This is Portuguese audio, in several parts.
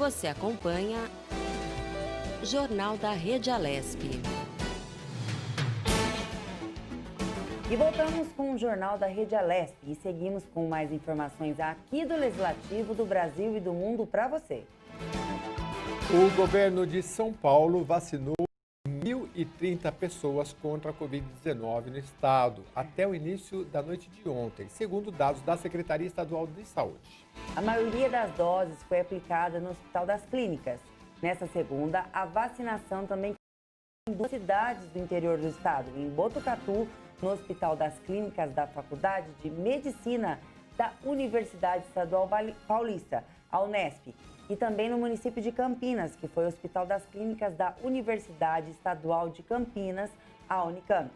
Você acompanha Jornal da Rede Alesp. E voltamos com o Jornal da Rede Alesp e seguimos com mais informações aqui do Legislativo, do Brasil e do mundo para você. O governo de São Paulo vacinou 1.030 pessoas contra a Covid-19 no estado, até o início da noite de ontem, segundo dados da Secretaria Estadual de Saúde. A maioria das doses foi aplicada no Hospital das Clínicas. Nessa segunda, a vacinação também em duas cidades do interior do estado, em Botucatu, no Hospital das Clínicas da Faculdade de Medicina da Universidade Estadual Paulista, a Unesp, e também no município de Campinas, que foi o Hospital das Clínicas da Universidade Estadual de Campinas, a Unicamp.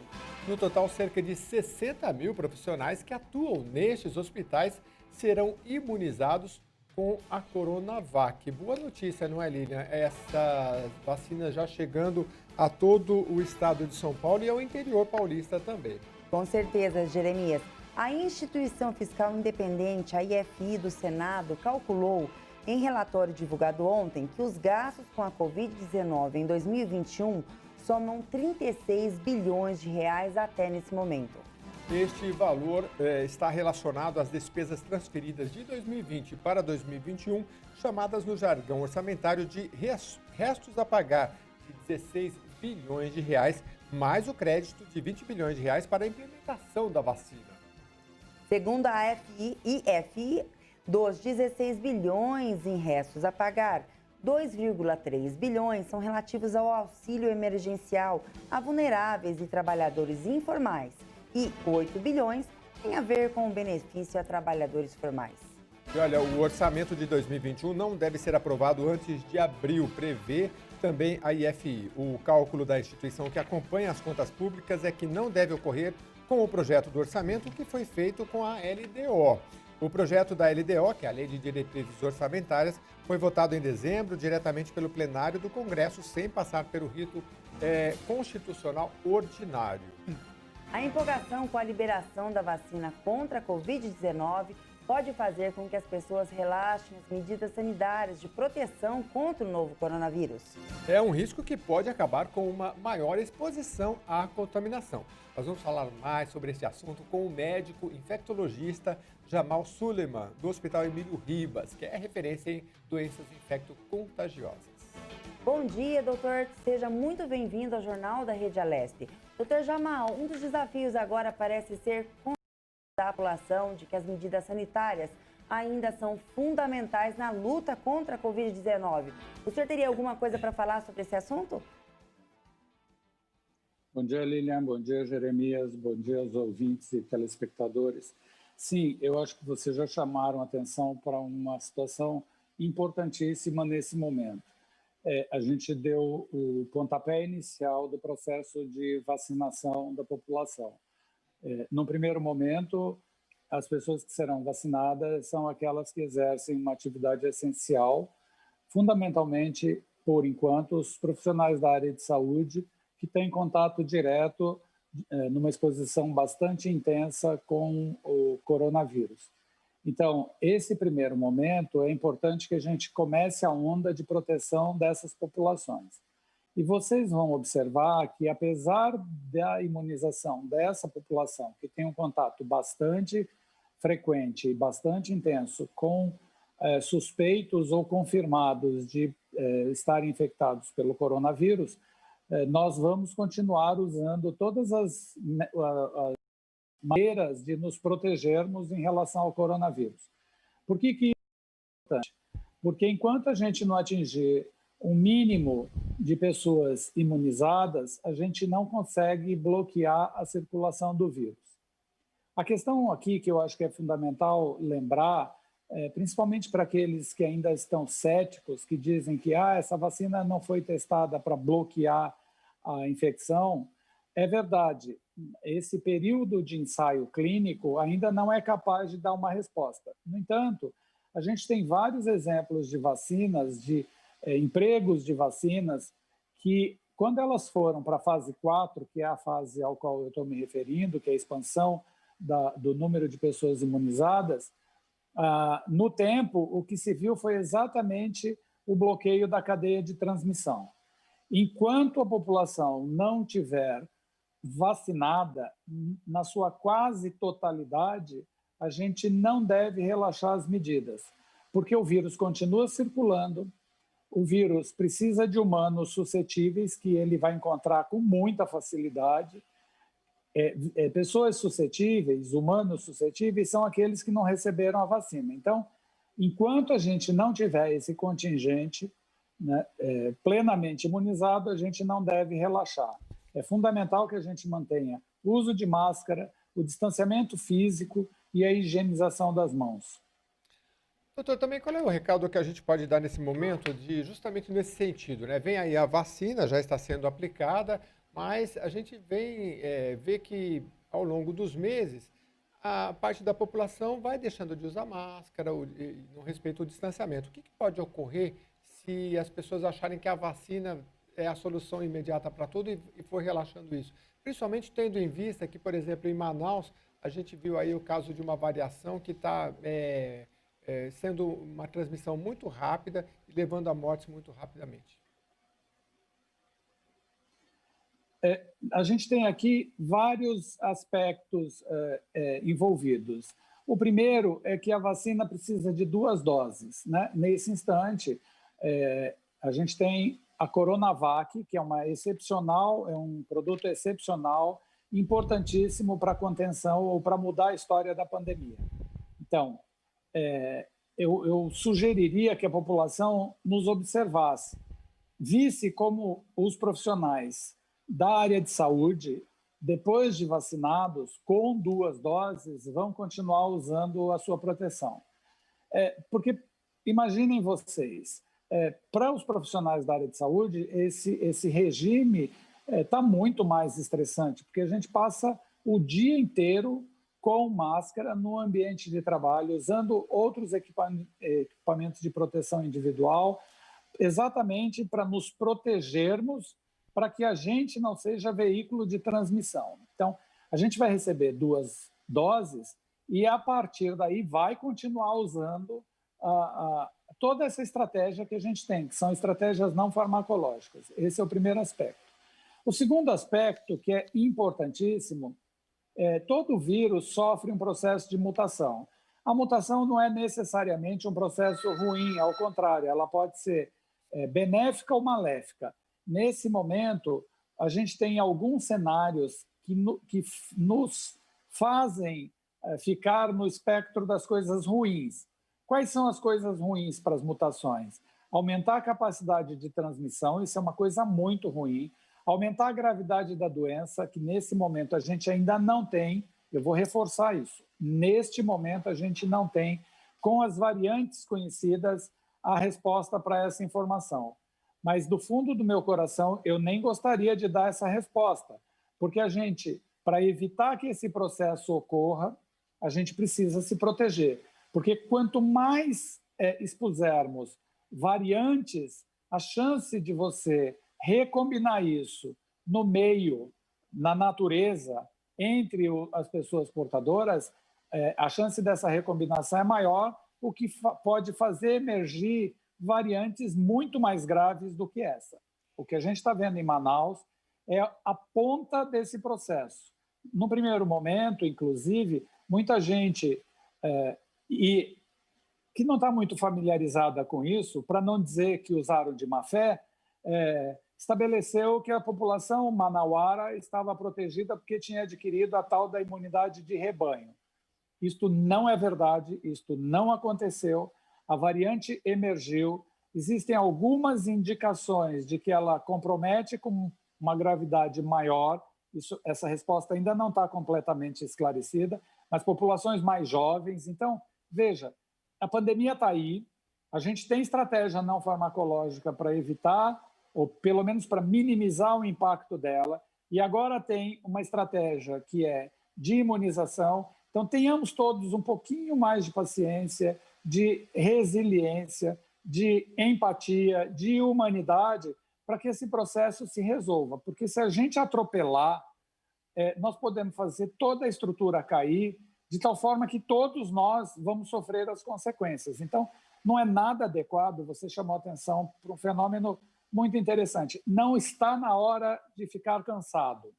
No total, cerca de 60 mil profissionais que atuam nestes hospitais serão imunizados com a Coronavac. Boa notícia, não é, Lilian? Essa vacina já chegando a todo o estado de São Paulo e ao interior paulista também. Com certeza, Jeremias. A Instituição Fiscal Independente, a IFI do Senado, calculou em relatório divulgado ontem que os gastos com a Covid-19 em 2021 somam 36 bilhões de reais até nesse momento. Este valor está relacionado às despesas transferidas de 2020 para 2021, chamadas no jargão orçamentário de restos a pagar, de 16 bilhões de reais, mais o crédito de 20 bilhões de reais para a implementação da vacina. Segundo a IFI, dos 16 bilhões em restos a pagar, 2,3 bilhões são relativos ao auxílio emergencial a vulneráveis e trabalhadores informais e 8 bilhões têm a ver com o benefício a trabalhadores formais. E olha, o orçamento de 2021 não deve ser aprovado antes de abril, prevê também a IFI. O cálculo da instituição que acompanha as contas públicas é que não deve ocorrer com o projeto do orçamento que foi feito com a LDO. O projeto da LDO, que é a Lei de Diretrizes Orçamentárias, foi votado em dezembro diretamente pelo plenário do Congresso, sem passar pelo rito constitucional ordinário. A empolgação com a liberação da vacina contra a Covid-19 pode fazer com que as pessoas relaxem as medidas sanitárias de proteção contra o novo coronavírus. É um risco que pode acabar com uma maior exposição à contaminação. Nós vamos falar mais sobre esse assunto com o médico infectologista Jamal Suleiman, do Hospital Emílio Ribas, que é referência em doenças infecto-contagiosas. Bom dia, doutor. Seja muito bem-vindo ao Jornal da Rede Alesp. Doutor Jamal, um dos desafios agora parece ser da população de que as medidas sanitárias ainda são fundamentais na luta contra a Covid-19. O senhor teria alguma coisa para falar sobre esse assunto? Bom dia, Lilian. Bom dia, Jeremias. Bom dia aos ouvintes e telespectadores. Sim, eu acho que vocês já chamaram a atenção para uma situação importantíssima nesse momento. A gente deu o pontapé inicial do processo de vacinação da população. No primeiro momento, as pessoas que serão vacinadas são aquelas que exercem uma atividade essencial, fundamentalmente, por enquanto, os profissionais da área de saúde que têm contato direto, numa exposição bastante intensa com o coronavírus. Então, esse primeiro momento, é importante que a gente comece a onda de proteção dessas populações. E vocês vão observar que, apesar da imunização dessa população, que tem um contato bastante frequente e bastante intenso com suspeitos ou confirmados de estarem infectados pelo coronavírus, nós vamos continuar usando todas as maneiras de nos protegermos em relação ao coronavírus. Por que isso é importante? Porque enquanto a gente não atingir um mínimo de pessoas imunizadas, a gente não consegue bloquear a circulação do vírus. A questão aqui que eu acho que é fundamental lembrar, principalmente para aqueles que ainda estão céticos, que dizem que essa vacina não foi testada para bloquear a infecção, é verdade. Esse período de ensaio clínico ainda não é capaz de dar uma resposta. No entanto, a gente tem vários exemplos de vacinas, de empregos de vacinas, que quando elas foram para a fase 4, que é a fase ao qual eu estou me referindo, que é a expansão do número de pessoas imunizadas, no tempo, o que se viu foi exatamente o bloqueio da cadeia de transmissão. Enquanto a população não tiver vacinada, na sua quase totalidade, a gente não deve relaxar as medidas, porque o vírus continua circulando, o vírus precisa de humanos suscetíveis, que ele vai encontrar com muita facilidade. Pessoas suscetíveis, humanos suscetíveis, são aqueles que não receberam a vacina. Então, enquanto a gente não tiver esse contingente, né, plenamente imunizado, a gente não deve relaxar. É fundamental que a gente mantenha o uso de máscara, o distanciamento físico e a higienização das mãos. Doutor, também qual é o recado que a gente pode dar nesse momento, justamente nesse sentido, né? Vem aí a vacina, já está sendo aplicada, mas a gente vê que ao longo dos meses a parte da população vai deixando de usar máscara no respeito ao distanciamento. O que pode ocorrer se as pessoas acharem que a vacina é a solução imediata para tudo e for relaxando isso? Principalmente tendo em vista que, por exemplo, em Manaus, a gente viu aí o caso de uma variação que está sendo uma transmissão muito rápida e levando a mortes muito rapidamente. A gente tem aqui vários aspectos envolvidos. O primeiro é que a vacina precisa de 2 doses, né? Nesse instante, a gente tem a Coronavac, que é um produto excepcional, importantíssimo para a contenção ou para mudar a história da pandemia. Então, eu sugeriria que a população nos observasse, visse como os profissionais da área de saúde, depois de vacinados, com 2 doses, vão continuar usando a sua proteção. Porque, imaginem vocês, para os profissionais da área de saúde, esse regime está muito mais estressante, porque a gente passa o dia inteiro com máscara no ambiente de trabalho, usando outros equipamentos de proteção individual, exatamente para nos protegermos, para que a gente não seja veículo de transmissão. Então, a gente vai receber 2 doses e, a partir daí, vai continuar usando toda essa estratégia que a gente tem, que são estratégias não farmacológicas. Esse é o primeiro aspecto. O segundo aspecto, que é importantíssimo, todo vírus sofre um processo de mutação. A mutação não é necessariamente um processo ruim, ao contrário, ela pode ser benéfica ou maléfica. Nesse momento, a gente tem alguns cenários que nos fazem ficar no espectro das coisas ruins. Quais são as coisas ruins para as mutações? Aumentar a capacidade de transmissão, isso é uma coisa muito ruim. Aumentar a gravidade da doença, que nesse momento a gente ainda não tem. Eu vou reforçar isso. Neste momento, a gente não tem, com as variantes conhecidas, a resposta para essa informação. Mas, do fundo do meu coração, eu nem gostaria de dar essa resposta, porque a gente, para evitar que esse processo ocorra, a gente precisa se proteger. Porque quanto mais expusermos variantes, a chance de você recombinar isso no meio, na natureza, entre as pessoas portadoras, a chance dessa recombinação é maior, o que pode fazer emergir variantes muito mais graves do que essa. O que a gente está vendo em Manaus é a ponta desse processo. No primeiro momento, inclusive, muita gente que não está muito familiarizada com isso, para não dizer que usaram de má fé, estabeleceu que a população manauara estava protegida porque tinha adquirido a tal da imunidade de rebanho. Isto não é verdade, isto não aconteceu. A variante emergiu, existem algumas indicações de que ela compromete com uma gravidade maior, essa resposta ainda não está completamente esclarecida, mas populações mais jovens. Então, veja, a pandemia está aí, a gente tem estratégia não farmacológica para evitar, ou pelo menos para minimizar o impacto dela, e agora tem uma estratégia que é de imunização. Então, tenhamos todos um pouquinho mais de paciência, de resiliência, de empatia, de humanidade, para que esse processo se resolva. Porque se a gente atropelar, nós podemos fazer toda a estrutura cair, de tal forma que todos nós vamos sofrer as consequências. Então, não é nada adequado. Você chamou atenção para um fenômeno muito interessante. Não está na hora de ficar cansado.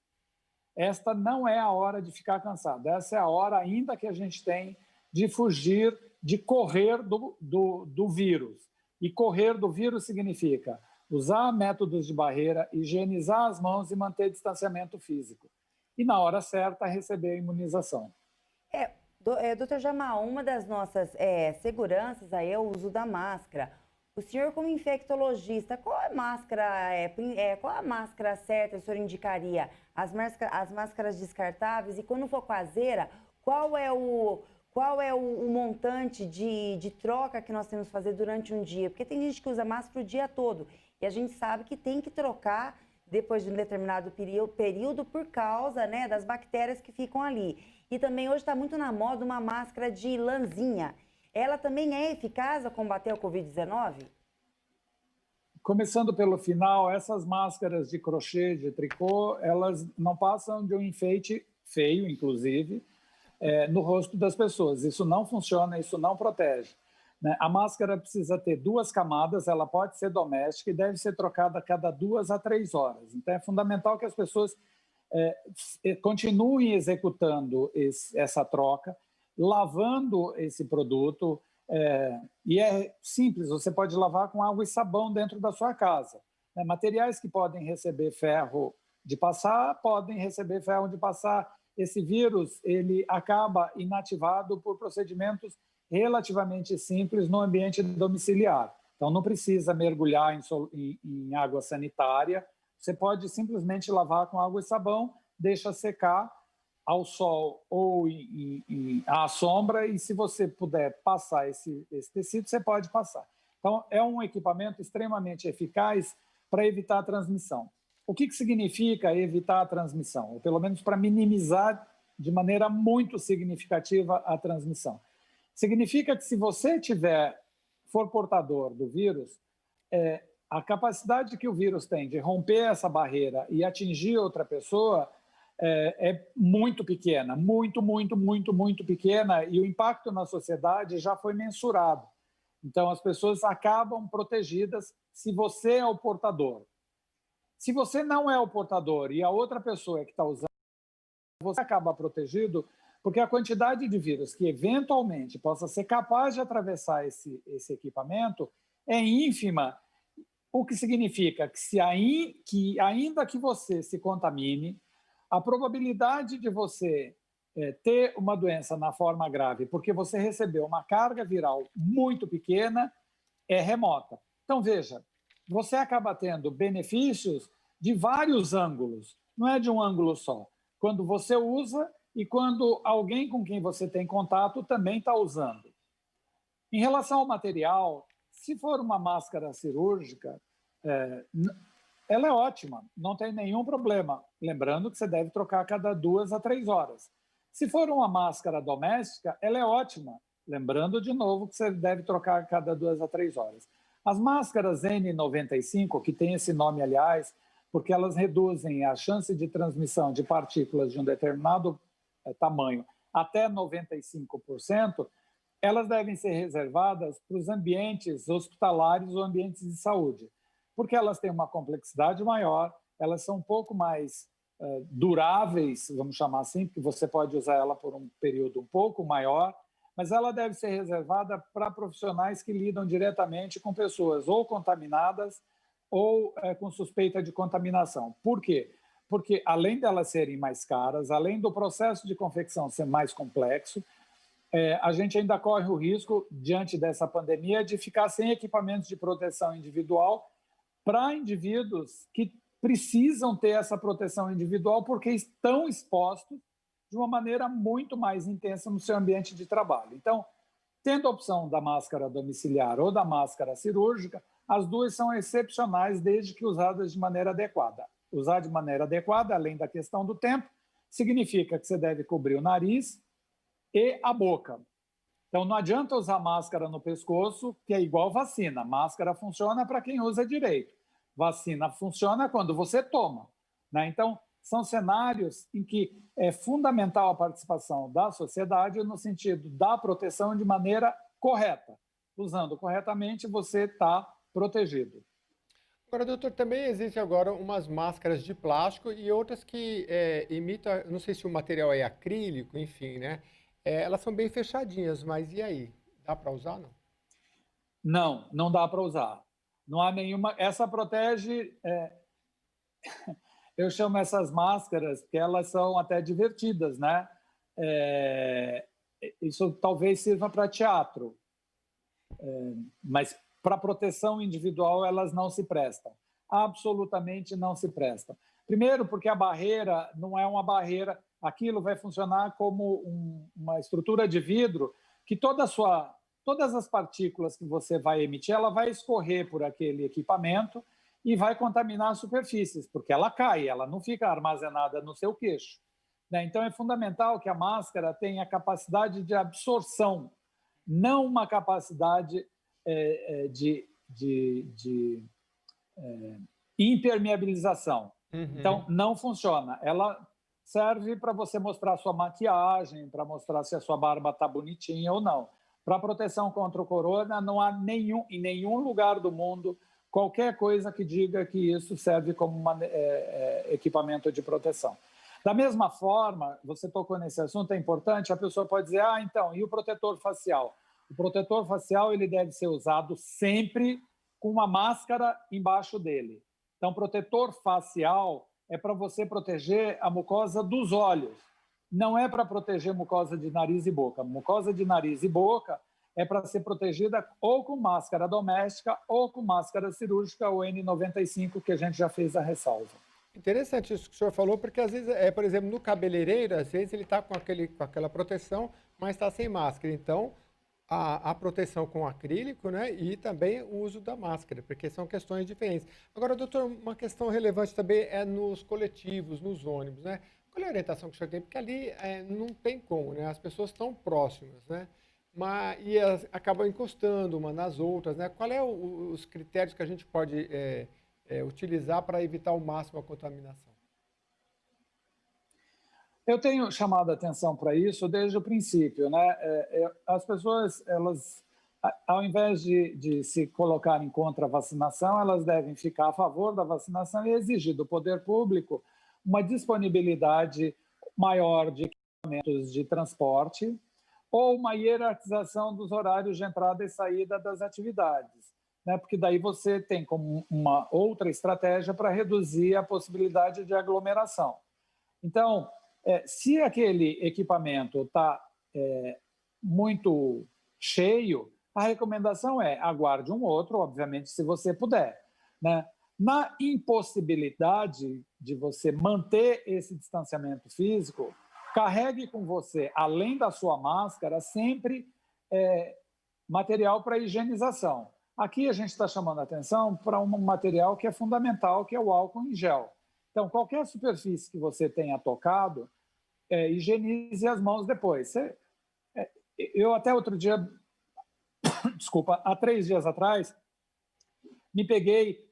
Esta não é a hora de ficar cansado. Essa é a hora ainda que a gente tem de fugir, de correr do vírus. E correr do vírus significa usar métodos de barreira, higienizar as mãos e manter distanciamento físico. E, na hora certa, receber a imunização. Doutor Jamal, uma das nossas seguranças aí é o uso da máscara. O senhor, como infectologista, qual a máscara certa o senhor indicaria? As máscaras descartáveis? E quando for caseira, qual é o montante de troca que nós temos que fazer durante um dia? Porque tem gente que usa máscara o dia todo e a gente sabe que tem que trocar depois de um determinado período por causa, né, das bactérias que ficam ali. E também hoje está muito na moda uma máscara de lãzinha. Ela também é eficaz a combater o Covid-19? Começando pelo final, essas máscaras de crochê, de tricô, elas não passam de um enfeite feio, inclusive, no rosto das pessoas. Isso não funciona, isso não protege. Né? A máscara precisa ter 2 camadas, ela pode ser doméstica e deve ser trocada a cada 2 a 3 horas. Então, é fundamental que as pessoas continuem executando essa troca, lavando esse produto, e é simples, você pode lavar com água e sabão dentro da sua casa. Né? Materiais que podem receber ferro de passar, podem receber ferro de passar. Esse vírus ele acaba inativado por procedimentos relativamente simples no ambiente domiciliar. Então, não precisa mergulhar em água sanitária, você pode simplesmente lavar com água e sabão, deixa secar ao sol ou à sombra, e se você puder passar esse tecido, você pode passar. Então, é um equipamento extremamente eficaz para evitar a transmissão. O que significa evitar a transmissão? Ou pelo menos para minimizar de maneira muito significativa a transmissão. Significa que se você for portador do vírus, a capacidade que o vírus tem de romper essa barreira e atingir outra pessoa é muito pequena, muito pequena, e o impacto na sociedade já foi mensurado. Então, as pessoas acabam protegidas se você é o portador. Se você não é o portador e a outra pessoa que está usando, você acaba protegido, porque a quantidade de vírus que eventualmente possa ser capaz de atravessar esse equipamento é ínfima, o que significa que ainda que você se contamine, a probabilidade de você ter uma doença na forma grave, porque você recebeu uma carga viral muito pequena, é remota. Então, veja, você acaba tendo benefícios de vários ângulos, não é de um ângulo só. Quando você usa e quando alguém com quem você tem contato também está usando. Em relação ao material, se for uma máscara cirúrgica, ela é ótima, não tem nenhum problema. Lembrando que você deve trocar a cada 2 a 3 horas. Se for uma máscara doméstica, ela é ótima. Lembrando, de novo, que você deve trocar a cada 2 a 3 horas. As máscaras N95, que tem esse nome, aliás, porque elas reduzem a chance de transmissão de partículas de um determinado tamanho até 95%, elas devem ser reservadas para os ambientes hospitalares ou ambientes de saúde, porque elas têm uma complexidade maior, elas são um pouco mais duráveis, vamos chamar assim, porque você pode usar ela por um período um pouco maior, mas ela deve ser reservada para profissionais que lidam diretamente com pessoas ou contaminadas ou com suspeita de contaminação. Por quê? Porque além delas serem mais caras, além do processo de confecção ser mais complexo, a gente ainda corre o risco, diante dessa pandemia, de ficar sem equipamentos de proteção individual para indivíduos que precisam ter essa proteção individual porque estão expostos de uma maneira muito mais intensa no seu ambiente de trabalho. Então, tendo a opção da máscara domiciliar ou da máscara cirúrgica, as duas são excepcionais desde que usadas de maneira adequada. Usar de maneira adequada, além da questão do tempo, significa que você deve cobrir o nariz e a boca. Então, não adianta usar máscara no pescoço, que é igual vacina. Máscara funciona para quem usa direito. Vacina funciona quando você toma. Né? Então, são cenários em que é fundamental a participação da sociedade no sentido da proteção de maneira correta. usando corretamente, você está protegido. Agora, doutor, também existe agora umas máscaras de plástico e outras que imitam, não sei se o material é acrílico, enfim, né? Elas são bem fechadinhas, mas e aí? Dá para usar, não? Não, não dá para usar. Não há nenhuma. Essa protege. Eu chamo essas máscaras que elas são até divertidas, né? Isso talvez sirva para teatro, mas para proteção individual elas não se prestam. Absolutamente não se prestam. Primeiro, porque a barreira não é uma barreira, aquilo vai funcionar como uma estrutura de vidro que todas as partículas que você vai emitir, ela vai escorrer por aquele equipamento e vai contaminar as superfícies, porque ela cai, ela não fica armazenada no seu queixo. Então, é fundamental que a máscara tenha capacidade de absorção, não uma capacidade de impermeabilização. Então, não funciona. Ela serve para você mostrar sua maquiagem, para mostrar se a sua barba está bonitinha ou não. Para proteção contra o corona, não há em nenhum lugar do mundo qualquer coisa que diga que isso serve como equipamento de proteção. Da mesma forma, você tocou nesse assunto, é importante, a pessoa pode dizer, então, e o protetor facial? O protetor facial ele deve ser usado sempre com uma máscara embaixo dele. Então, protetor facial é para você proteger a mucosa dos olhos, não é para proteger mucosa de nariz e boca. Mucosa de nariz e boca é para ser protegida ou com máscara doméstica ou com máscara cirúrgica, ou N95, que a gente já fez a ressalva. Interessante isso que o senhor falou, porque às vezes, por exemplo, no cabeleireiro, às vezes ele está com aquela proteção, mas está sem máscara. Então, a proteção com acrílico, né? E também o uso da máscara, porque são questões diferentes. Agora, doutor, uma questão relevante também é nos coletivos, nos ônibus, né? Qual é a orientação que o senhor tem? Porque ali não tem como, né? As pessoas estão próximas, né? E elas acabam encostando uma nas outras, né? Qual é os critérios que a gente pode utilizar para evitar ao máximo a contaminação? Eu tenho chamado a atenção para isso desde o princípio, né? As pessoas, elas, ao invés de se colocarem contra a vacinação, elas devem ficar a favor da vacinação e exigir do poder público uma disponibilidade maior de equipamentos de transporte ou uma hierarquização dos horários de entrada e saída das atividades, né? Porque daí você tem como uma outra estratégia para reduzir a possibilidade de aglomeração. Então, se aquele equipamento está muito cheio, a recomendação é aguarde um outro, obviamente, se você puder, né? Na impossibilidade de você manter esse distanciamento físico, carregue com você, além da sua máscara, sempre material para higienização. Aqui a gente está chamando a atenção para um material que é fundamental, que é o álcool em gel. Então, qualquer superfície que você tenha tocado, higienize as mãos depois. Eu até outro dia, desculpa, há 3 dias atrás, me peguei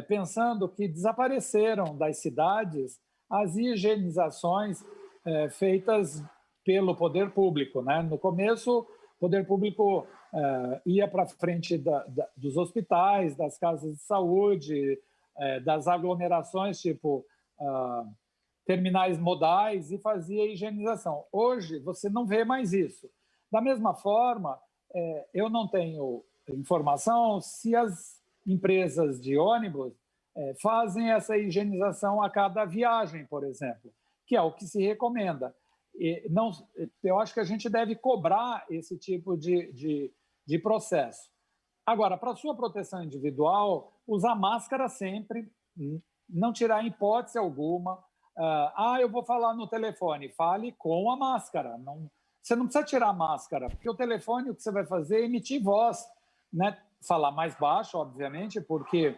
pensando que desapareceram das cidades as higienizações feitas pelo poder público, né? No começo, o poder público ia para frente dos hospitais, das casas de saúde, das aglomerações, tipo terminais modais, e fazia higienização. Hoje, você não vê mais isso. Da mesma forma, eu não tenho informação se as empresas de ônibus fazem essa higienização a cada viagem, por exemplo, que é o que se recomenda. Eu acho que a gente deve cobrar esse tipo de processo. Agora, para a sua proteção individual, usar máscara sempre, não tirar hipótese alguma. Eu vou falar no telefone, fale com a máscara. Você não precisa tirar a máscara, porque o telefone, o que você vai fazer é emitir voz, né? Falar mais baixo, obviamente, porque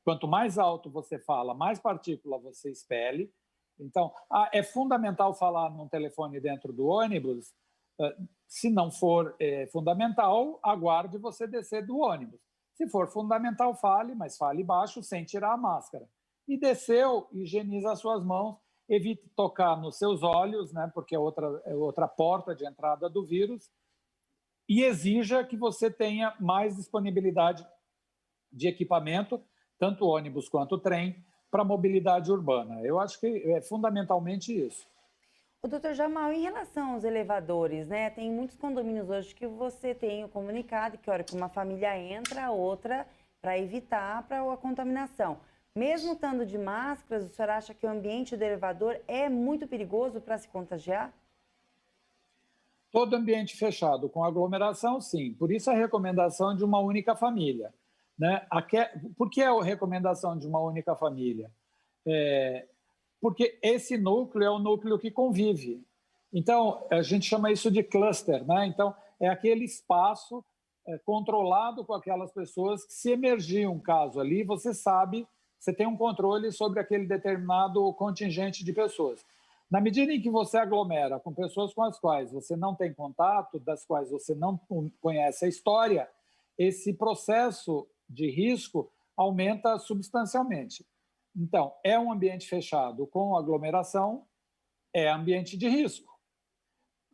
quanto mais alto você fala, mais partícula você expele. Então, é fundamental falar num telefone dentro do ônibus. Se não for fundamental, aguarde você descer do ônibus. Se for fundamental, fale, mas fale baixo, sem tirar a máscara. E desceu, higieniza as suas mãos, evite tocar nos seus olhos, né, porque é outra porta de entrada do vírus. e exija que você tenha mais disponibilidade de equipamento, tanto ônibus quanto trem, para mobilidade urbana. Eu acho que é fundamentalmente isso. O doutor Jamal, em relação aos elevadores, né? Tem muitos condomínios hoje que você tem o comunicado que a hora que uma família entra, a outra, para evitar a contaminação. Mesmo estando de máscaras, o senhor acha que o ambiente do elevador é muito perigoso para se contagiar? Todo ambiente fechado com aglomeração, sim. Por isso a recomendação de uma única família. Né? Por que a recomendação de uma única família? Porque esse núcleo é o núcleo que convive. Então, a gente chama isso de cluster, né? Então, é aquele espaço controlado com aquelas pessoas que, se emergir um caso ali, você sabe, você tem um controle sobre aquele determinado contingente de pessoas. Na medida em que você aglomera com pessoas com as quais você não tem contato, das quais você não conhece a história, esse processo de risco aumenta substancialmente. Então, é um ambiente fechado com aglomeração, é ambiente de risco.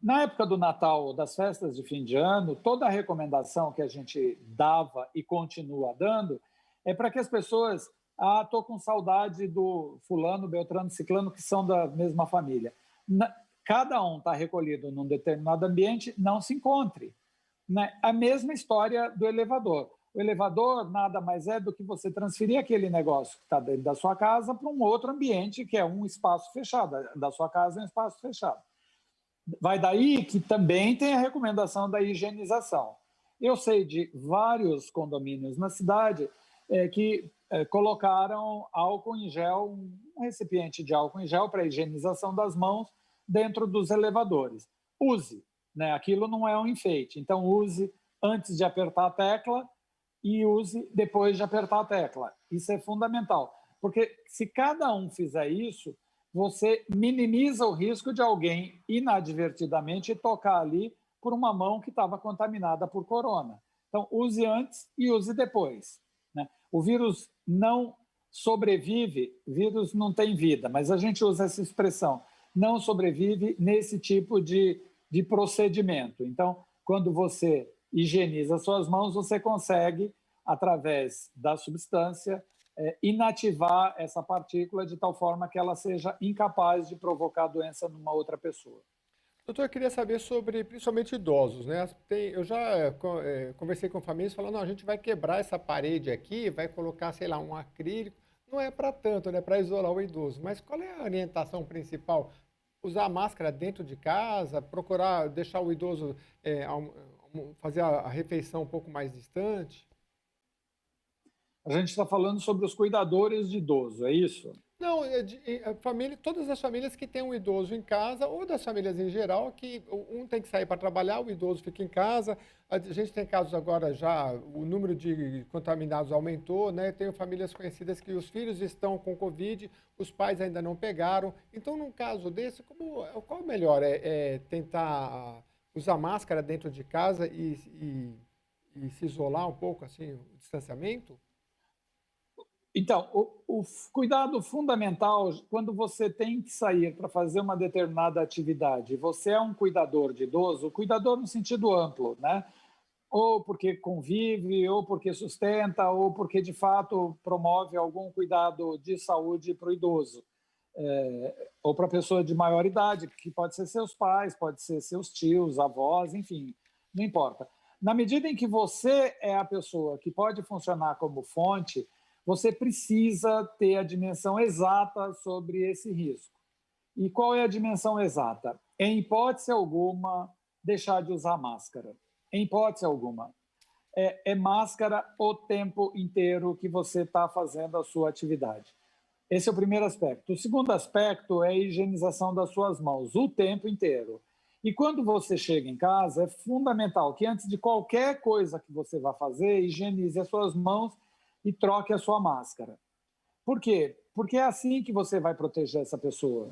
Na época do Natal, das festas de fim de ano, toda a recomendação que a gente dava e continua dando é para que as pessoas, estou com saudade do fulano, beltrano, ciclano, que são da mesma família. Cada um está recolhido num determinado ambiente, não se encontre. Né? A mesma história do elevador. O elevador nada mais é do que você transferir aquele negócio que está dentro da sua casa para um outro ambiente, que é um espaço fechado. Da sua casa é um espaço fechado. Vai daí que também tem a recomendação da higienização. Eu sei de vários condomínios na cidade que colocaram álcool em gel, um recipiente de álcool em gel para higienização das mãos dentro dos elevadores. Use, né? Aquilo não é um enfeite. Então, use antes de apertar a tecla e use depois de apertar a tecla. Isso é fundamental, porque se cada um fizer isso, você minimiza o risco de alguém inadvertidamente tocar ali por uma mão que estava contaminada por corona. Então, use antes e use depois. Né? O vírus não sobrevive, vírus não tem vida, mas a gente usa essa expressão, não sobrevive nesse tipo de procedimento. Então, quando você higieniza suas mãos, você consegue, através da substância, inativar essa partícula de tal forma que ela seja incapaz de provocar doença numa outra pessoa. Doutor, eu queria saber sobre, principalmente idosos, né? Eu já conversei com famílias falando, não, a gente vai quebrar essa parede aqui, vai colocar, sei lá, um acrílico. Não é para tanto, né? Para isolar o idoso. Mas qual é a orientação principal? Usar máscara dentro de casa, procurar deixar o idoso fazer a refeição um pouco mais distante? A gente está falando sobre os cuidadores de idoso, é isso? Não, todas as famílias que têm um idoso em casa, ou das famílias em geral, que um tem que sair para trabalhar, o idoso fica em casa. A gente tem casos agora já, o número de contaminados aumentou, né? Tenho famílias conhecidas que os filhos estão com Covid, os pais ainda não pegaram. Então, num caso desse, qual o melhor? Tentar usar máscara dentro de casa e se isolar um pouco, assim, o distanciamento? Então, o cuidado fundamental, quando você tem que sair para fazer uma determinada atividade, você é um cuidador de idoso, cuidador no sentido amplo, né? Ou porque convive, ou porque sustenta, ou porque, de fato, promove algum cuidado de saúde para o idoso. Ou para a pessoa de maior idade, que pode ser seus pais, pode ser seus tios, avós, enfim, não importa. Na medida em que você é a pessoa que pode funcionar como fonte, você precisa ter a dimensão exata sobre esse risco. E qual é a dimensão exata? Em hipótese alguma, deixar de usar máscara. Em hipótese alguma. É máscara o tempo inteiro que você está fazendo a sua atividade. Esse é o primeiro aspecto. O segundo aspecto é a higienização das suas mãos, o tempo inteiro. E quando você chega em casa, é fundamental que antes de qualquer coisa que você vá fazer, higienize as suas mãos e troque a sua máscara. Por quê? Porque é assim que você vai proteger essa pessoa.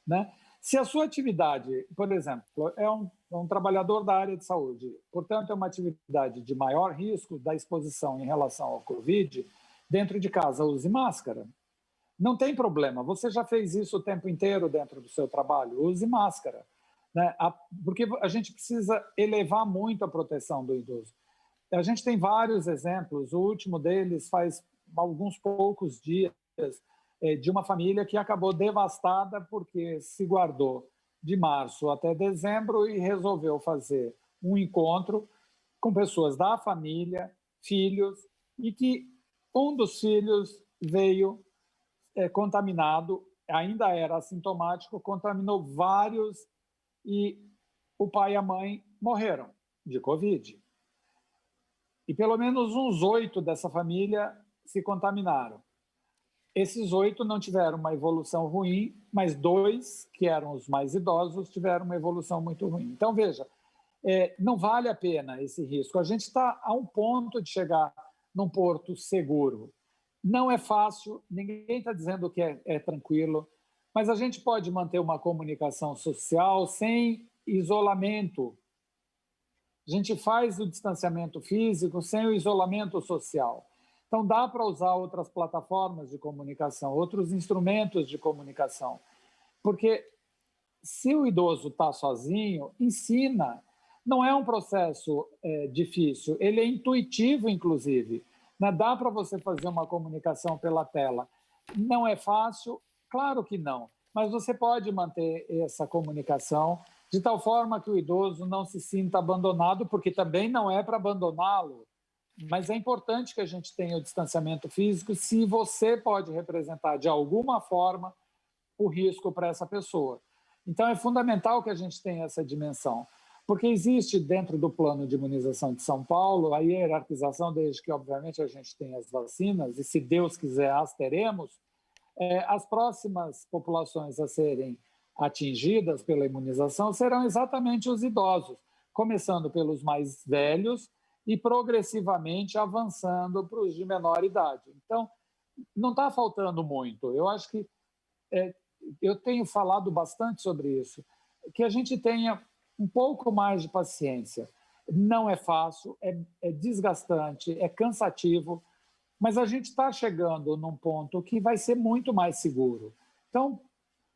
Né? Se a sua atividade, por exemplo, é um trabalhador da área de saúde, portanto, é uma atividade de maior risco da exposição em relação ao Covid, dentro de casa, use máscara. Não tem problema, você já fez isso o tempo inteiro dentro do seu trabalho, use máscara. né? Porque a gente precisa elevar muito a proteção do idoso. A gente tem vários exemplos, o último deles faz alguns poucos dias, de uma família que acabou devastada porque se guardou de março até dezembro e resolveu fazer um encontro com pessoas da família, filhos, e que um dos filhos veio contaminado, ainda era assintomático, contaminou vários e o pai e a mãe morreram de Covid. E pelo menos uns 8 dessa família se contaminaram. Esses 8 não tiveram uma evolução ruim, mas 2, que eram os mais idosos, tiveram uma evolução muito ruim. Então, veja, não vale a pena esse risco. A gente está a um ponto de chegar num porto seguro. Não é fácil, ninguém está dizendo que é tranquilo, mas a gente pode manter uma comunicação social sem isolamento. A gente faz o distanciamento físico sem o isolamento social. Então, dá para usar outras plataformas de comunicação, outros instrumentos de comunicação. Porque se o idoso está sozinho, ensina. Não é um processo difícil, ele é intuitivo, inclusive. Dá para você fazer uma comunicação pela tela. Não é fácil? Claro que não. Mas você pode manter essa comunicação de tal forma que o idoso não se sinta abandonado, porque também não é para abandoná-lo. Mas é importante que a gente tenha o distanciamento físico se você pode representar de alguma forma o risco para essa pessoa. Então, é fundamental que a gente tenha essa dimensão, porque existe dentro do plano de imunização de São Paulo a hierarquização, desde que, obviamente, a gente tem as vacinas, e se Deus quiser, as teremos, as próximas populações a serem atingidas pela imunização serão exatamente os idosos, começando pelos mais velhos e progressivamente avançando para os de menor idade. Então, não está faltando muito. Eu acho que eu tenho falado bastante sobre isso, que a gente tenha um pouco mais de paciência. Não é fácil, é desgastante, é cansativo, mas a gente está chegando num ponto que vai ser muito mais seguro. Então,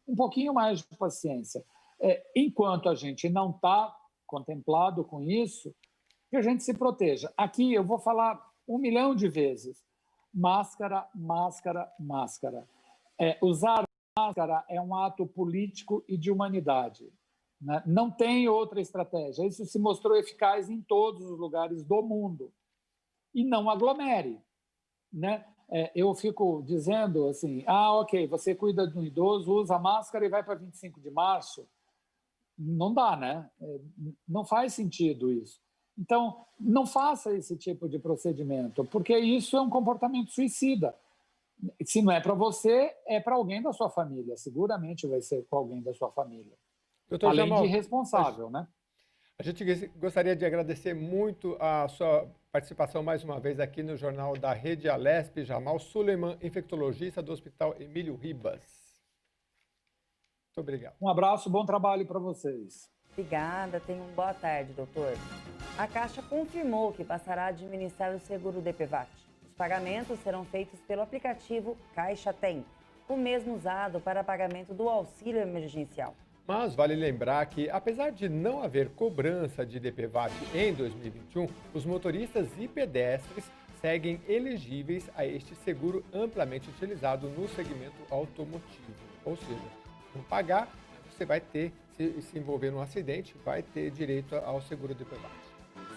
um pouquinho mais de paciência. Enquanto a gente não está contemplado com isso, que a gente se proteja. Aqui eu vou falar 1 milhão de vezes. Máscara, máscara, máscara. Usar máscara é um ato político e de humanidade. Né? Não tem outra estratégia. Isso se mostrou eficaz em todos os lugares do mundo. E não aglomere. Né? Eu fico dizendo assim, ok, você cuida de um idoso, usa máscara e vai para 25 de março. Não dá, né? Não faz sentido isso. Então, não faça esse tipo de procedimento, porque isso é um comportamento suicida. Se não é para você, é para alguém da sua família. Seguramente vai ser com alguém da sua família. Doutor Além Jamal, de responsável, né? A gente gostaria de agradecer muito a sua participação mais uma vez aqui no Jornal da Rede Alesp. Jamal Suleiman, infectologista do Hospital Emílio Ribas. Muito obrigado. Um abraço, bom trabalho para vocês. Obrigada, tenha uma boa tarde, doutor. A Caixa confirmou que passará a administrar o seguro DPVAT. Os pagamentos serão feitos pelo aplicativo Caixa Tem, o mesmo usado para pagamento do auxílio emergencial. Mas vale lembrar que, apesar de não haver cobrança de DPVAT em 2021, os motoristas e pedestres seguem elegíveis a este seguro amplamente utilizado no segmento automotivo. Ou seja, não pagar, você vai ter, se envolver num acidente, vai ter direito ao seguro DPVAT.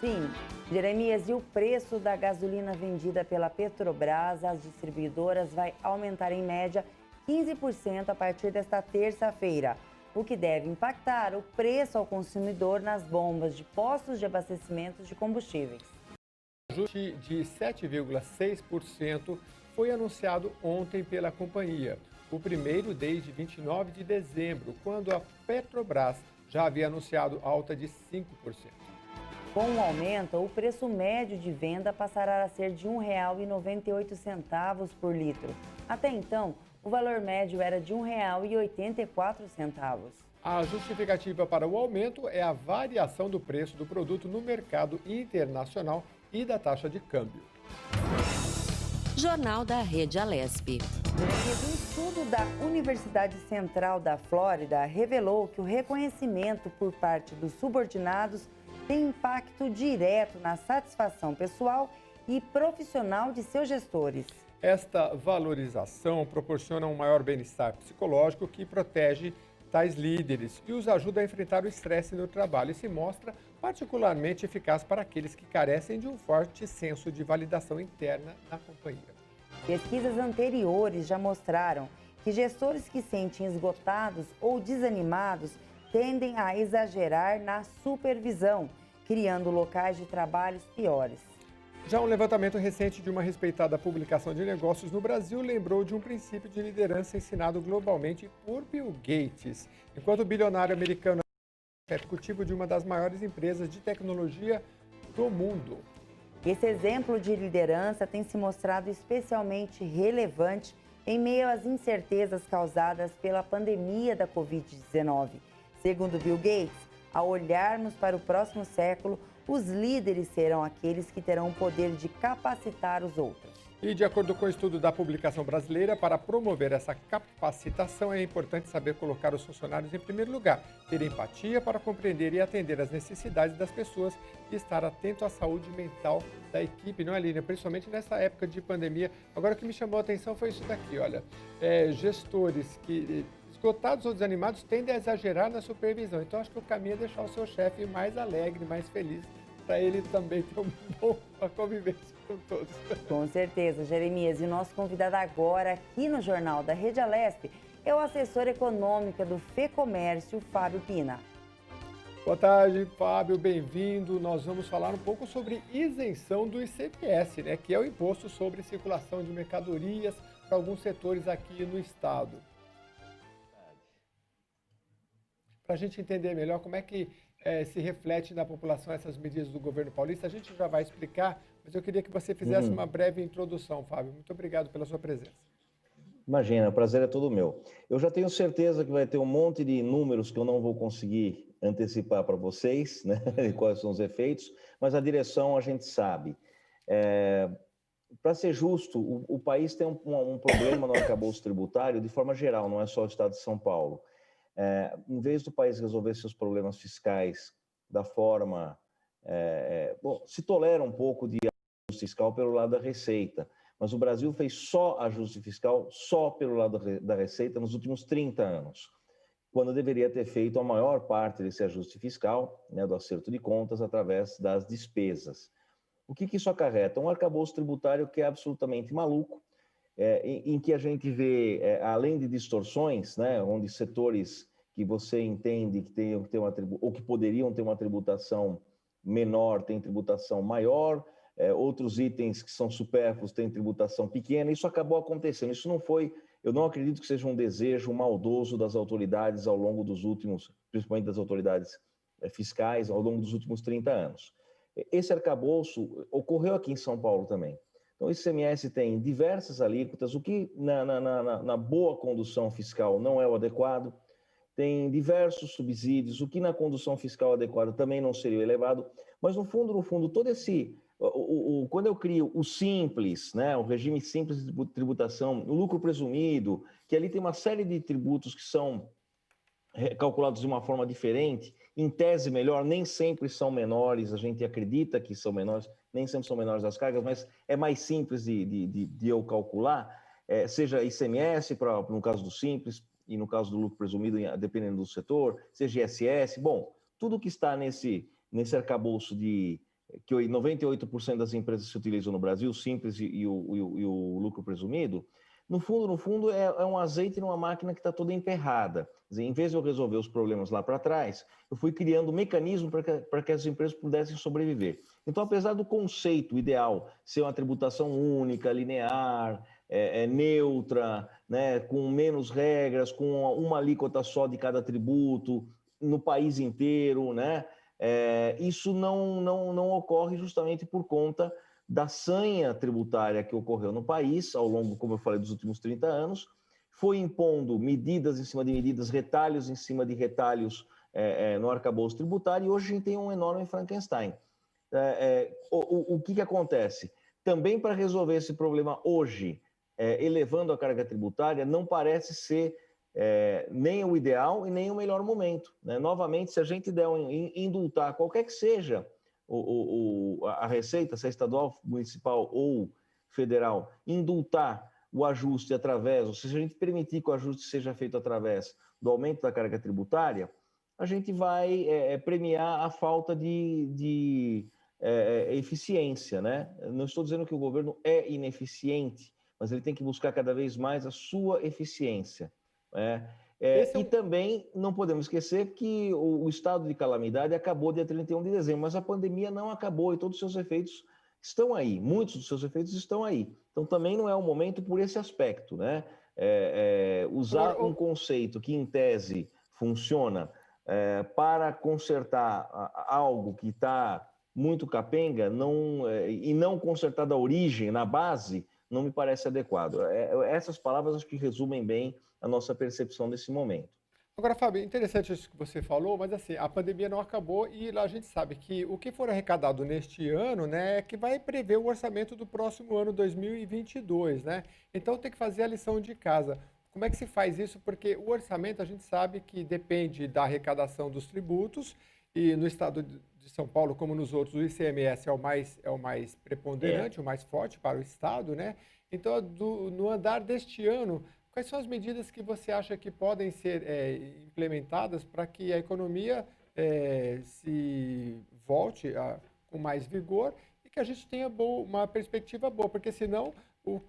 Sim, Jeremias, e o preço da gasolina vendida pela Petrobras às distribuidoras vai aumentar em média 15% a partir desta terça-feira, o que deve impactar o preço ao consumidor nas bombas de postos de abastecimento de combustíveis. O ajuste de 7,6% foi anunciado ontem pela companhia, o primeiro desde 29 de dezembro, quando a Petrobras já havia anunciado alta de 5%. Com o aumento, o preço médio de venda passará a ser de R$ 1,98 por litro. Até então, o valor médio era de R$ 1,84. A justificativa para o aumento é a variação do preço do produto no mercado internacional e da taxa de câmbio. Jornal da Rede Alesp. Um estudo da Universidade Central da Flórida revelou que o reconhecimento por parte dos subordinados tem impacto direto na satisfação pessoal e profissional de seus gestores. Esta valorização proporciona um maior bem-estar psicológico que protege tais líderes e os ajuda a enfrentar o estresse no trabalho e se mostra particularmente eficaz para aqueles que carecem de um forte senso de validação interna na companhia. Pesquisas anteriores já mostraram que gestores que sentem esgotados ou desanimados tendem a exagerar na supervisão, criando locais de trabalhos piores. Já um levantamento recente de uma respeitada publicação de negócios no Brasil lembrou de um princípio de liderança ensinado globalmente por Bill Gates, enquanto o bilionário americano é executivo de uma das maiores empresas de tecnologia do mundo. Esse exemplo de liderança tem se mostrado especialmente relevante em meio às incertezas causadas pela pandemia da Covid-19. Segundo Bill Gates, ao olharmos para o próximo século, os líderes serão aqueles que terão o poder de capacitar os outros. E de acordo com o estudo da publicação brasileira, para promover essa capacitação é importante saber colocar os funcionários em primeiro lugar, ter empatia para compreender e atender às necessidades das pessoas e estar atento à saúde mental da equipe, não é, Línia? Principalmente nessa época de pandemia. Agora, o que me chamou a atenção foi isso daqui, olha, gestores que esgotados ou desanimados tendem a exagerar na supervisão. Então, acho que o caminho é deixar o seu chefe mais alegre, mais feliz, para ele também ter uma convivência com todos. Com certeza, Jeremias. E o nosso convidado agora aqui no Jornal da Rede Alesp é o assessor econômico do FEComércio, Fábio Pina. Boa tarde, Fábio, bem-vindo. Nós vamos falar um pouco sobre isenção do ICMS, né, que é o imposto sobre circulação de mercadorias para alguns setores aqui no estado. Para a gente entender melhor como é que se reflete na população essas medidas do governo paulista, a gente já vai explicar, mas eu queria que você fizesse uma breve introdução, Fábio. Muito obrigado pela sua presença. Imagina, o prazer é todo meu. Eu já tenho certeza que vai ter um monte de números que eu não vou conseguir antecipar para vocês, né, de quais são os efeitos, mas a direção a gente sabe. Para ser justo, o país tem um problema no arcabouço tributário de forma geral, não é só o estado de São Paulo. Em vez do país resolver seus problemas fiscais da forma... se tolera um pouco de ajuste fiscal pelo lado da Receita, mas o Brasil fez só ajuste fiscal só pelo lado da Receita nos últimos 30 anos, quando deveria ter feito a maior parte desse ajuste fiscal, né, do acerto de contas, através das despesas. O que isso acarreta? Um arcabouço tributário que é absolutamente maluco, em que a gente vê, além de distorções, né, onde setores que você entende que tem ou que poderiam ter uma tributação menor têm tributação maior, outros itens que são supérfluos têm tributação pequena. Isso acabou acontecendo. Isso não foi, eu não acredito que seja um desejo maldoso das autoridades ao longo dos últimos, principalmente das autoridades fiscais, ao longo dos últimos 30 anos. Esse arcabouço ocorreu aqui em São Paulo também. Então, o ICMS tem diversas alíquotas, o que na boa condução fiscal não é o adequado, tem diversos subsídios, o que na condução fiscal adequada também não seria elevado, mas no fundo, todo esse... quando eu crio o simples, né, o regime simples de tributação, o lucro presumido, que ali tem uma série de tributos que são calculados de uma forma diferente, em tese melhor, nem sempre são menores, a gente acredita que são menores, nem sempre são menores as cargas, mas é mais simples de eu calcular, seja ICMS, no caso do simples, e no caso do lucro presumido, dependendo do setor, seja ISS, bom, tudo que está nesse arcabouço que 98% das empresas se utilizam no Brasil, o simples e o lucro presumido, no fundo é um azeite numa máquina que está toda emperrada. Quer dizer, em vez de eu resolver os problemas lá para trás, eu fui criando um mecanismo para que as empresas pudessem sobreviver. Então, apesar do conceito ideal ser uma tributação única, linear, neutra, né, com menos regras, com uma alíquota só de cada tributo, no país inteiro, né, isso não ocorre justamente por conta da sanha tributária que ocorreu no país, ao longo, como eu falei, dos últimos 30 anos, foi impondo medidas em cima de medidas, retalhos em cima de retalhos no arcabouço tributário, e hoje a gente tem um enorme Frankenstein. O que acontece? também para resolver esse problema hoje, elevando a carga tributária, não parece ser nem o ideal e nem o melhor momento, né? Novamente, se a gente der indultar qualquer que seja a receita, se é estadual, municipal ou federal, indultar o ajuste através, ou seja, a gente permitir que o ajuste seja feito através do aumento da carga tributária, a gente vai premiar a falta de eficiência, né? Não estou dizendo que o governo é ineficiente, mas ele tem que buscar cada vez mais a sua eficiência. E também não podemos esquecer que o estado de calamidade acabou dia 31 de dezembro, mas a pandemia não acabou e todos os seus efeitos estão aí, muitos dos seus efeitos estão aí. Então também não é o momento por esse aspecto, né? Usar um conceito que em tese funciona para consertar algo que está muito capenga e não consertar da origem, na base, não me parece adequado. Essas palavras acho que resumem bem a nossa percepção desse momento. Agora, Fábio, interessante isso que você falou, mas assim, a pandemia não acabou e lá a gente sabe que o que for arrecadado neste ano, né, é que vai prever o orçamento do próximo ano, 2022, né? Então tem que fazer a lição de casa. Como é que se faz isso? Porque o orçamento a gente sabe que depende da arrecadação dos tributos e no estado de São Paulo, como nos outros, o ICMS é o mais preponderante, o mais forte para o estado, né? Então, no andar deste ano, quais são as medidas que você acha que podem ser implementadas para que a economia se volte com mais vigor e que a gente tenha uma perspectiva boa? Porque senão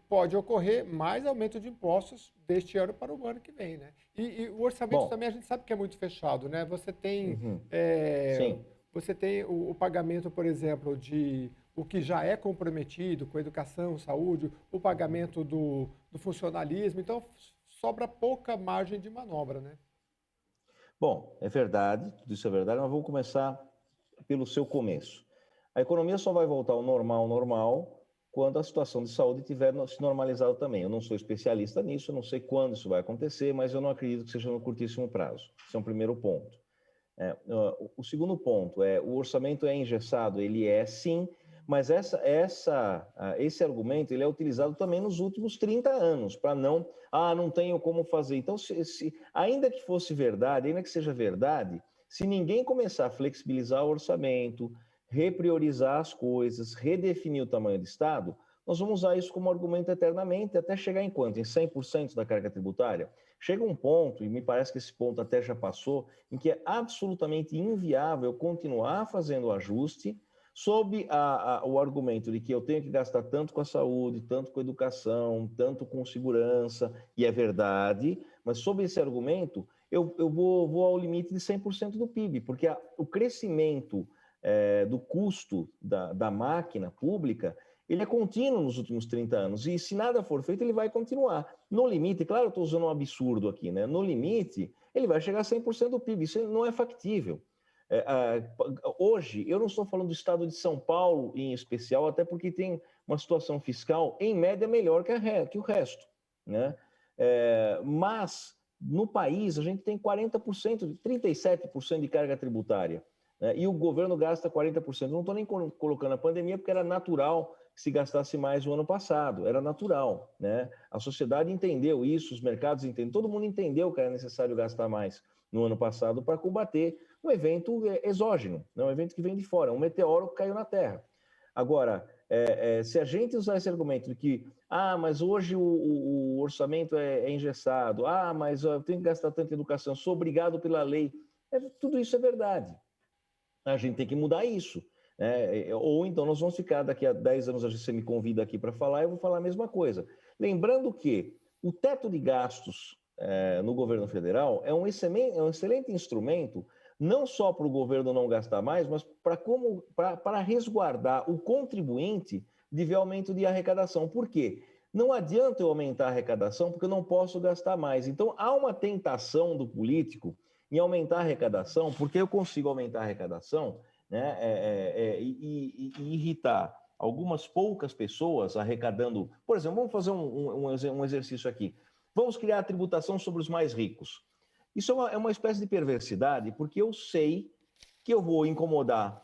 pode ocorrer mais aumento de impostos deste ano para o ano que vem, né? E o orçamento também a gente sabe que é muito fechado, né? Você tem, você tem o pagamento, por exemplo, de o que já é comprometido com educação, saúde, o pagamento do funcionalismo, então sobra pouca margem de manobra, né? Bom, é verdade, tudo isso é verdade, mas vamos começar pelo seu começo. A economia só vai voltar ao normal, quando a situação de saúde tiver se normalizado também. Eu não sou especialista nisso, eu não sei quando isso vai acontecer, mas eu não acredito que seja no curtíssimo prazo. Esse é um primeiro ponto. O segundo ponto o orçamento é engessado, ele é sim, mas esse argumento ele é utilizado também nos últimos 30 anos, para não tenho como fazer. Então, ainda que fosse verdade, ainda que seja verdade, se ninguém começar a flexibilizar o orçamento, repriorizar as coisas, redefinir o tamanho do Estado, nós vamos usar isso como argumento eternamente, até chegar em quanto? Em 100% da carga tributária? Chega um ponto, e me parece que esse ponto até já passou, em que é absolutamente inviável continuar fazendo o ajuste sob o argumento de que eu tenho que gastar tanto com a saúde, tanto com a educação, tanto com segurança, e é verdade, mas sob esse argumento eu vou ao limite de 100% do PIB, porque o crescimento do custo da máquina pública, ele é contínuo nos últimos 30 anos, e se nada for feito, ele vai continuar. No limite, claro, eu estou usando um absurdo aqui, né? No limite, ele vai chegar a 100% do PIB, isso não é factível. Hoje, eu não estou falando do estado de São Paulo em especial, até porque tem uma situação fiscal, em média, melhor que o resto, né? Mas, no país, a gente tem 40%, 37% de carga tributária, né? E o governo gasta 40%. Não estou nem colocando a pandemia, porque era natural que se gastasse mais no ano passado, era natural, né? A sociedade entendeu isso, os mercados entenderam, todo mundo entendeu que era necessário gastar mais no ano passado para combater um evento exógeno, né? Um evento que vem de fora, um meteoro que caiu na Terra. Agora, se a gente usar esse argumento de que, mas hoje o orçamento é engessado, mas eu tenho que gastar tanto em educação, sou obrigado pela lei, tudo isso é verdade. A gente tem que mudar isso. Ou então nós vamos ficar, daqui a 10 anos você me convida aqui para falar, eu vou falar a mesma coisa. Lembrando que o teto de gastos no governo federal é um excelente instrumento, não só para o governo não gastar mais, mas para resguardar o contribuinte de ver aumento de arrecadação. Por quê? Não adianta eu aumentar a arrecadação porque eu não posso gastar mais. Então, há uma tentação do político em aumentar a arrecadação, porque eu consigo aumentar a arrecadação, né, e irritar algumas poucas pessoas arrecadando. Por exemplo, vamos fazer um exercício aqui. Vamos criar a tributação sobre os mais ricos. Isso é uma espécie de perversidade, porque eu sei que eu vou incomodar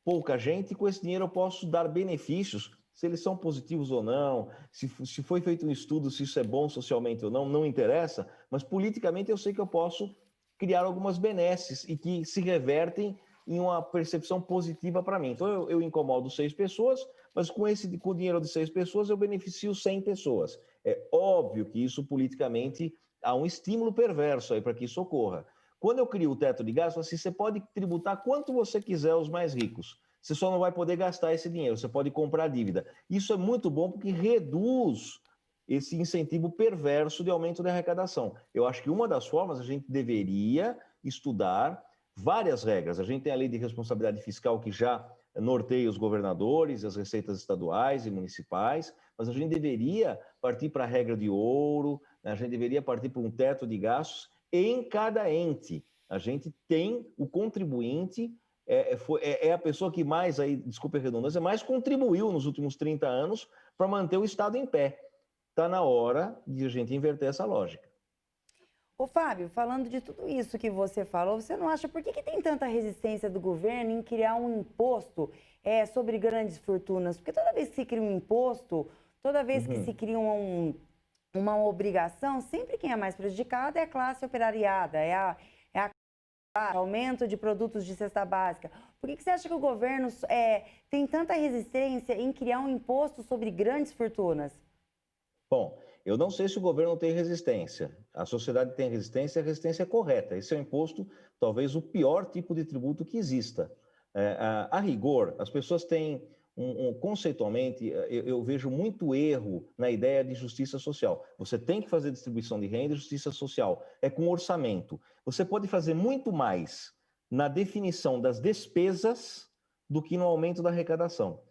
pouca gente e com esse dinheiro eu posso dar benefícios Se eles são positivos ou não, se foi feito um estudo, se isso é bom socialmente ou não, não interessa, mas politicamente eu sei que eu posso criar algumas benesses e que se revertem em uma percepção positiva para mim. Então, eu incomodo 6 pessoas, mas com o dinheiro de 6 pessoas, eu beneficio 100 pessoas. É óbvio que isso, politicamente, há um estímulo perverso aí para que isso ocorra. Quando eu crio o teto de gastos, assim, você pode tributar quanto você quiser os mais ricos. Você só não vai poder gastar esse dinheiro, você pode comprar dívida. Isso é muito bom porque reduz esse incentivo perverso de aumento da arrecadação. Eu acho que uma das formas a gente deveria estudar várias regras. A gente tem a lei de responsabilidade fiscal que já norteia os governadores, as receitas estaduais e municipais, mas a gente deveria partir para a regra de ouro, né? A gente deveria partir para um teto de gastos em cada ente. A gente tem o contribuinte, é a pessoa que mais, aí, desculpe a redundância, mais contribuiu nos últimos 30 anos para manter o Estado em pé. Está na hora de a gente inverter essa lógica. Ô, Fábio, falando de tudo isso que você falou, você não acha por que tem tanta resistência do governo em criar um imposto sobre grandes fortunas? Porque toda vez que se cria um imposto, toda vez que se cria uma obrigação, sempre quem é mais prejudicado é a classe operariada, aumento de produtos de cesta básica. Por que você acha que o governo tem tanta resistência em criar um imposto sobre grandes fortunas? Bom, eu não sei se o governo tem resistência. A sociedade tem resistência, a resistência é correta. Esse é um imposto, talvez, o pior tipo de tributo que exista. A rigor, as pessoas têm, conceitualmente, eu vejo muito erro na ideia de justiça social. Você tem que fazer distribuição de renda e justiça social. É com orçamento. Você pode fazer muito mais na definição das despesas do que no aumento da arrecadação.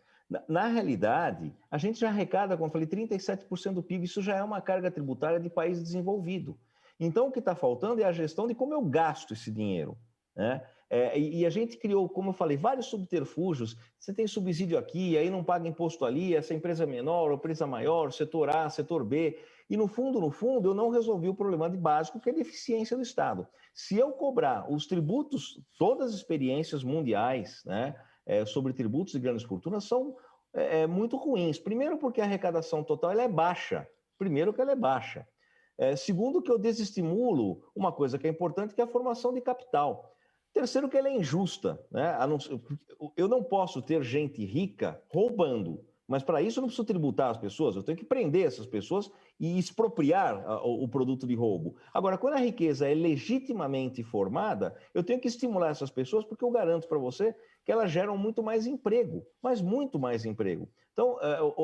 Na realidade, a gente já arrecada, como eu falei, 37% do PIB, isso já é uma carga tributária de país desenvolvido. Então, o que está faltando é a gestão de como eu gasto esse dinheiro, né? E a gente criou, como eu falei, vários subterfúgios. Você tem subsídio aqui, aí não paga imposto ali, essa empresa é menor, empresa maior, setor A, setor B. E no fundo, eu não resolvi o problema básico, que é a deficiência do Estado. Se eu cobrar os tributos, todas as experiências mundiais, né, sobre tributos de grandes fortunas são muito ruins. Primeiro, porque a arrecadação total ela é baixa. Primeiro, que ela é baixa. Segundo, que eu desestimulo uma coisa que é importante, que é a formação de capital. Terceiro, que ela é injusta, né? Eu não posso ter gente rica roubando, mas para isso eu não preciso tributar as pessoas, eu tenho que prender essas pessoas e expropriar o produto de roubo. Agora, quando a riqueza é legitimamente formada, eu tenho que estimular essas pessoas, porque eu garanto para você que elas geram muito mais emprego, mas muito mais emprego. Então,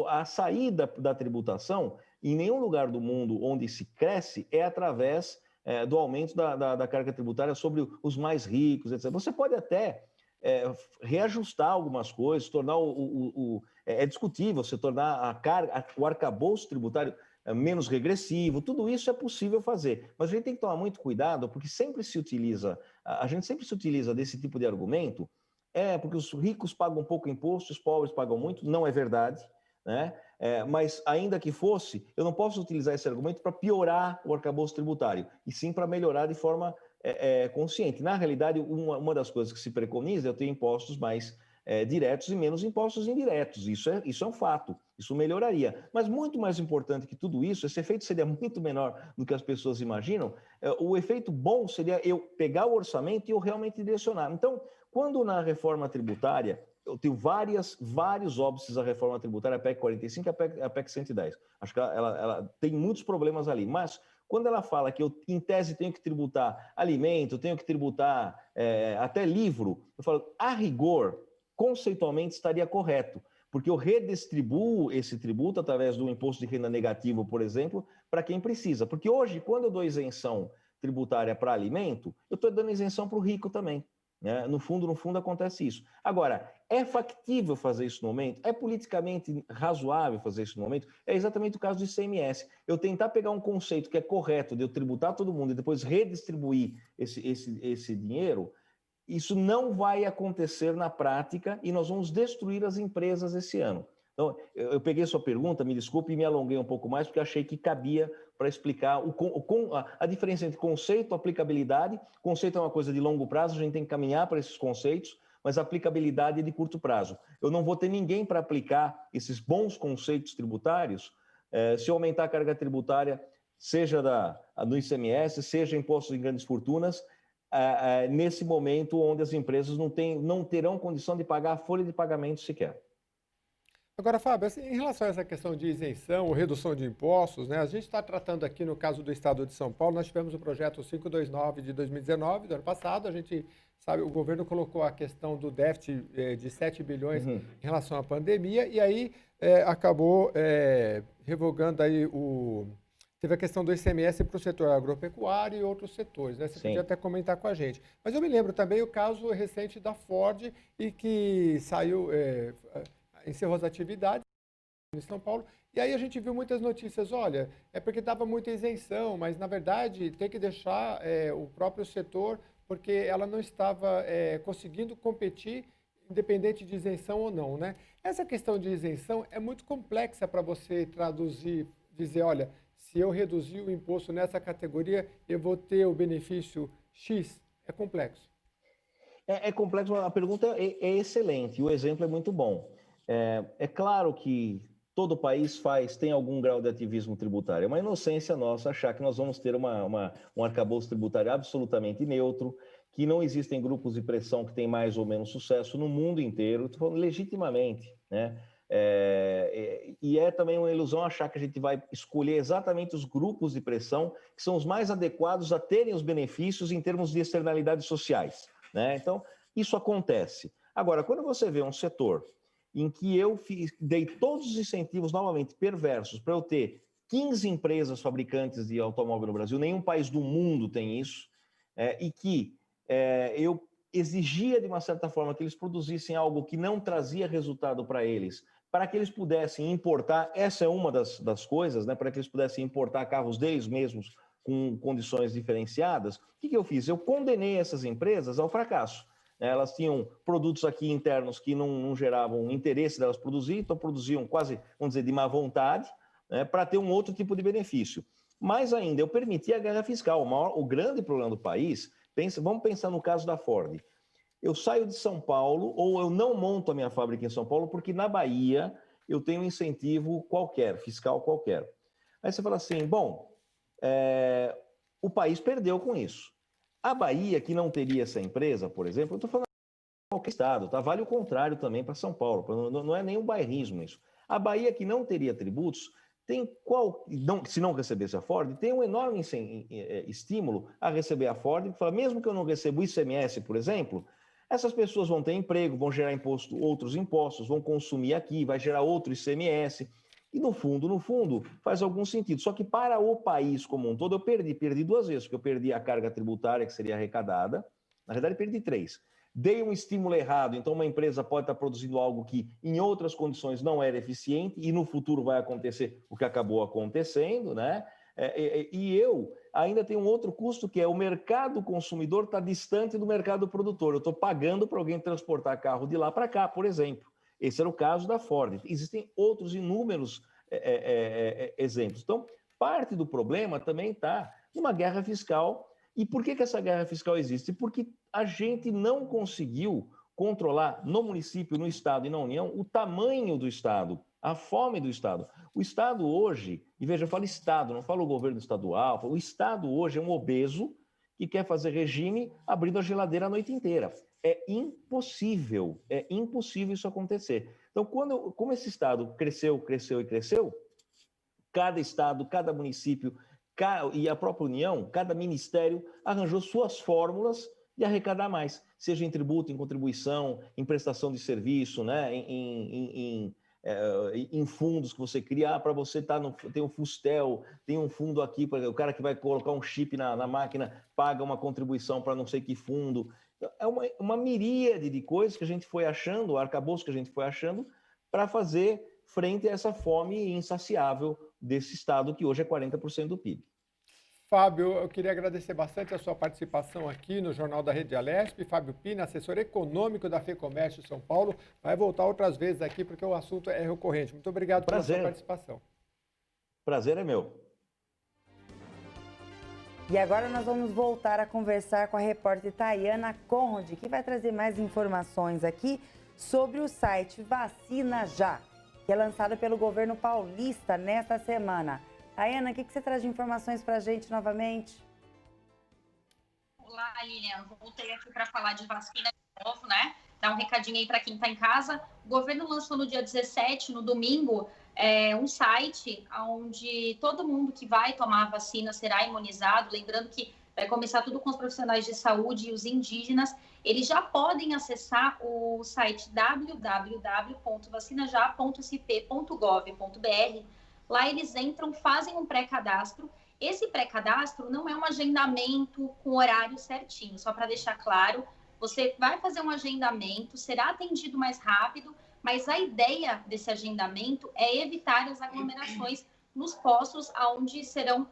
a saída da tributação, em nenhum lugar do mundo onde se cresce, é através do aumento da carga tributária sobre os mais ricos, etc. Você pode até reajustar algumas coisas, tornar é discutível você tornar o arcabouço tributário menos regressivo, tudo isso é possível fazer. Mas a gente tem que tomar muito cuidado, porque a gente sempre se utiliza desse tipo de argumento, porque os ricos pagam pouco imposto, os pobres pagam muito, não é verdade, né? Mas ainda que fosse, eu não posso utilizar esse argumento para piorar o arcabouço tributário, e sim para melhorar de forma consciente. Na realidade, uma das coisas que se preconiza é ter impostos mais diretos e menos impostos indiretos. Isso é um fato, isso melhoraria. Mas muito mais importante que tudo isso, esse efeito seria muito menor do que as pessoas imaginam. O efeito bom seria eu pegar o orçamento e eu realmente direcionar. Então, quando na reforma tributária, eu tenho vários óbices da reforma tributária, a PEC 45 e a PEC 110. Acho que ela tem muitos problemas ali, mas quando ela fala que eu, em tese, tenho que tributar alimento, tenho que tributar até livro, eu falo, a rigor, conceitualmente estaria correto, porque eu redistribuo esse tributo através do imposto de renda negativo, por exemplo, para quem precisa. Porque hoje, quando eu dou isenção tributária para alimento, eu estou dando isenção para o rico também. Né? No fundo, acontece isso. Agora, é factível fazer isso no momento? É politicamente razoável fazer isso no momento? É exatamente o caso do ICMS. Eu tentar pegar um conceito que é correto de eu tributar todo mundo e depois redistribuir esse dinheiro, isso não vai acontecer na prática e nós vamos destruir as empresas esse ano. Então, eu peguei sua pergunta, me desculpe, e me alonguei um pouco mais, porque achei que cabia para explicar a diferença entre conceito e aplicabilidade. Conceito é uma coisa de longo prazo, a gente tem que caminhar para esses conceitos, mas a aplicabilidade é de curto prazo. Eu não vou ter ninguém para aplicar esses bons conceitos tributários se eu aumentar a carga tributária, seja do ICMS, seja impostos em grandes fortunas, nesse momento onde as empresas não terão condição de pagar a folha de pagamento sequer. Agora, Fábio, assim, em relação a essa questão de isenção ou redução de impostos, né, a gente está tratando aqui no caso do Estado de São Paulo, nós tivemos o projeto 529 de 2019, do ano passado, a gente sabe, o governo colocou a questão do déficit de 7 bilhões em relação à pandemia, e aí acabou revogando aí teve a questão do ICMS para o setor agropecuário e outros setores, né? Você podia até comentar com a gente. Mas eu me lembro também o caso recente da Ford e que saiu... encerrou as atividades em São Paulo, e aí a gente viu muitas notícias, olha, é porque dava muita isenção, mas na verdade tem que deixar o próprio setor, porque ela não estava conseguindo competir, independente de isenção ou não, né? Essa questão de isenção é muito complexa para você traduzir, dizer, olha, se eu reduzir o imposto nessa categoria, eu vou ter o benefício X. É complexo. É complexo, a pergunta é excelente, o exemplo é muito bom. É claro que todo país tem algum grau de ativismo tributário. É uma inocência nossa achar que nós vamos ter um arcabouço tributário absolutamente neutro, que não existem grupos de pressão que têm mais ou menos sucesso no mundo inteiro, estou falando legitimamente, né? E é também uma ilusão achar que a gente vai escolher exatamente os grupos de pressão que são os mais adequados a terem os benefícios em termos de externalidades sociais, né? Então, isso acontece. Agora, quando você vê um setor em que eu dei todos os incentivos, novamente, perversos, para eu ter 15 empresas fabricantes de automóvel no Brasil, nenhum país do mundo tem isso, e que eu exigia, de uma certa forma, que eles produzissem algo que não trazia resultado para eles, para que eles pudessem importar, essa é uma das coisas, né, para que eles pudessem importar carros deles mesmos com condições diferenciadas. O que eu fiz? Eu condenei essas empresas ao fracasso. Elas tinham produtos aqui internos que não geravam interesse delas produzir, então produziam quase, vamos dizer, de má vontade, né, para ter um outro tipo de benefício. Mais ainda, eu permiti a guerra fiscal. O grande problema do país, vamos pensar no caso da Ford. Eu saio de São Paulo ou eu não monto a minha fábrica em São Paulo porque na Bahia eu tenho um incentivo qualquer, fiscal qualquer. Aí você fala assim, bom, o país perdeu com isso. A Bahia, que não teria essa empresa, por exemplo, eu estou falando de qualquer estado, tá? Vale o contrário também para São Paulo, não é nenhum bairrismo isso. A Bahia, que não teria tributos, se não recebesse a Ford, tem um enorme estímulo a receber a Ford, que fala, mesmo que eu não receba o ICMS, por exemplo, essas pessoas vão ter emprego, vão gerar outros impostos, vão consumir aqui, vai gerar outro ICMS. E no fundo, faz algum sentido. Só que para o país como um todo, eu perdi duas vezes, porque eu perdi a carga tributária que seria arrecadada. Na verdade, perdi 3. Dei um estímulo errado, então uma empresa pode estar produzindo algo que em outras condições não era eficiente e no futuro vai acontecer o que acabou acontecendo, né? E eu ainda tenho um outro custo, que é o mercado consumidor está distante do mercado produtor. Eu estou pagando para alguém transportar carro de lá para cá, por exemplo. Esse era o caso da Ford. Existem outros inúmeros exemplos. Então, parte do problema também está numa guerra fiscal. E por que essa guerra fiscal existe? Porque a gente não conseguiu controlar no município, no Estado e na União o tamanho do Estado, a fome do Estado. O Estado hoje, e veja, eu falo Estado, não falo governo estadual, o Estado hoje é um obeso que quer fazer regime abrindo a geladeira a noite inteira. É impossível isso acontecer. Então, como esse Estado cresceu, cada Estado, cada município e a própria União, cada ministério arranjou suas fórmulas de arrecadar mais, seja em tributo, em contribuição, em prestação de serviço, né? em fundos que você cria, para você tem um Fustel, tem um fundo aqui, o cara que vai colocar um chip na máquina paga uma contribuição para não sei que fundo. É uma miríade de coisas que a gente foi achando, o arcabouço que a gente foi achando, para fazer frente a essa fome insaciável desse Estado, que hoje é 40% do PIB. Fábio, eu queria agradecer bastante a sua participação aqui no Jornal da Rede Alesp. Fábio Pina, assessor econômico da FEComércio São Paulo, vai voltar outras vezes aqui porque o assunto é recorrente. Muito obrigado pela sua participação. Prazer é meu. E agora nós vamos voltar a conversar com a repórter Tayana Conde, que vai trazer mais informações aqui sobre o site Vacina Já, que é lançado pelo governo paulista nesta semana. Tayana, o que você traz de informações para a gente novamente? Olá, Lilian. Voltei aqui para falar de vacina de novo, né? Dar um recadinho aí para quem está em casa. O governo lançou no dia 17, no domingo, um site onde todo mundo que vai tomar a vacina será imunizado. Lembrando que vai começar tudo com os profissionais de saúde e os indígenas. Eles já podem acessar o site www.vacinajá.sp.gov.br. Lá eles entram, fazem um pré-cadastro. Esse pré-cadastro não é um agendamento com horário certinho, só para deixar claro. Você vai fazer um agendamento, será atendido mais rápido, mas a ideia desse agendamento é evitar as aglomerações nos postos onde serão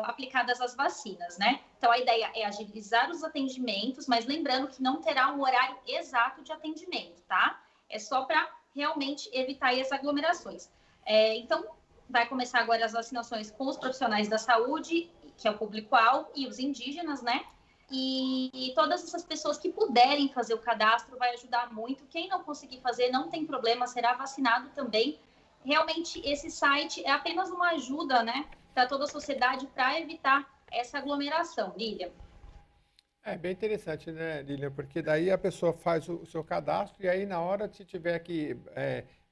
aplicadas as vacinas, né? Então, a ideia é agilizar os atendimentos, mas lembrando que não terá um horário exato de atendimento, tá? É só para realmente evitar as aglomerações. Então, vai começar agora as vacinações com os profissionais da saúde, que é o público-alvo, e os indígenas, né? E todas essas pessoas que puderem fazer o cadastro vai ajudar muito. Quem não conseguir fazer, não tem problema, será vacinado também. Realmente, esse site é apenas uma ajuda, né, para toda a sociedade para evitar essa aglomeração, Lilian. É bem interessante, né, Lilian? Porque daí a pessoa faz o seu cadastro e aí na hora, se tiver que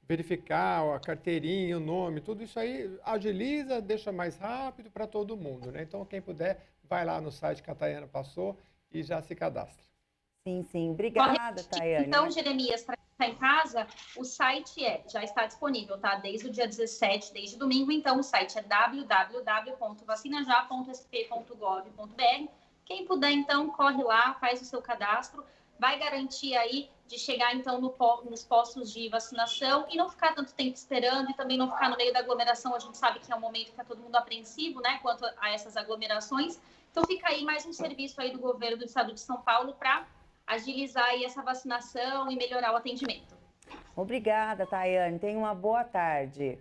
verificar a carteirinha, o nome, tudo isso aí agiliza, deixa mais rápido para todo mundo, né? Então, quem puder, vai lá no site que a Tayana passou e já se cadastra. Sim, sim. Obrigada, Tayana. Então, Jeremias, para quem está em casa, o site já está disponível, tá? Desde o dia 17, desde domingo. Então, o site é www.vacinajá.sp.gov.br. Quem puder, então, corre lá, faz o seu cadastro. Vai garantir aí de chegar, então, nos postos de vacinação e não ficar tanto tempo esperando e também não ficar no meio da aglomeração. A gente sabe que é um momento que está todo mundo apreensivo, né, quanto a essas aglomerações. Então, fica aí mais um serviço aí do governo do estado de São Paulo para agilizar aí essa vacinação e melhorar o atendimento. Obrigada, Tayane. Tenha uma boa tarde.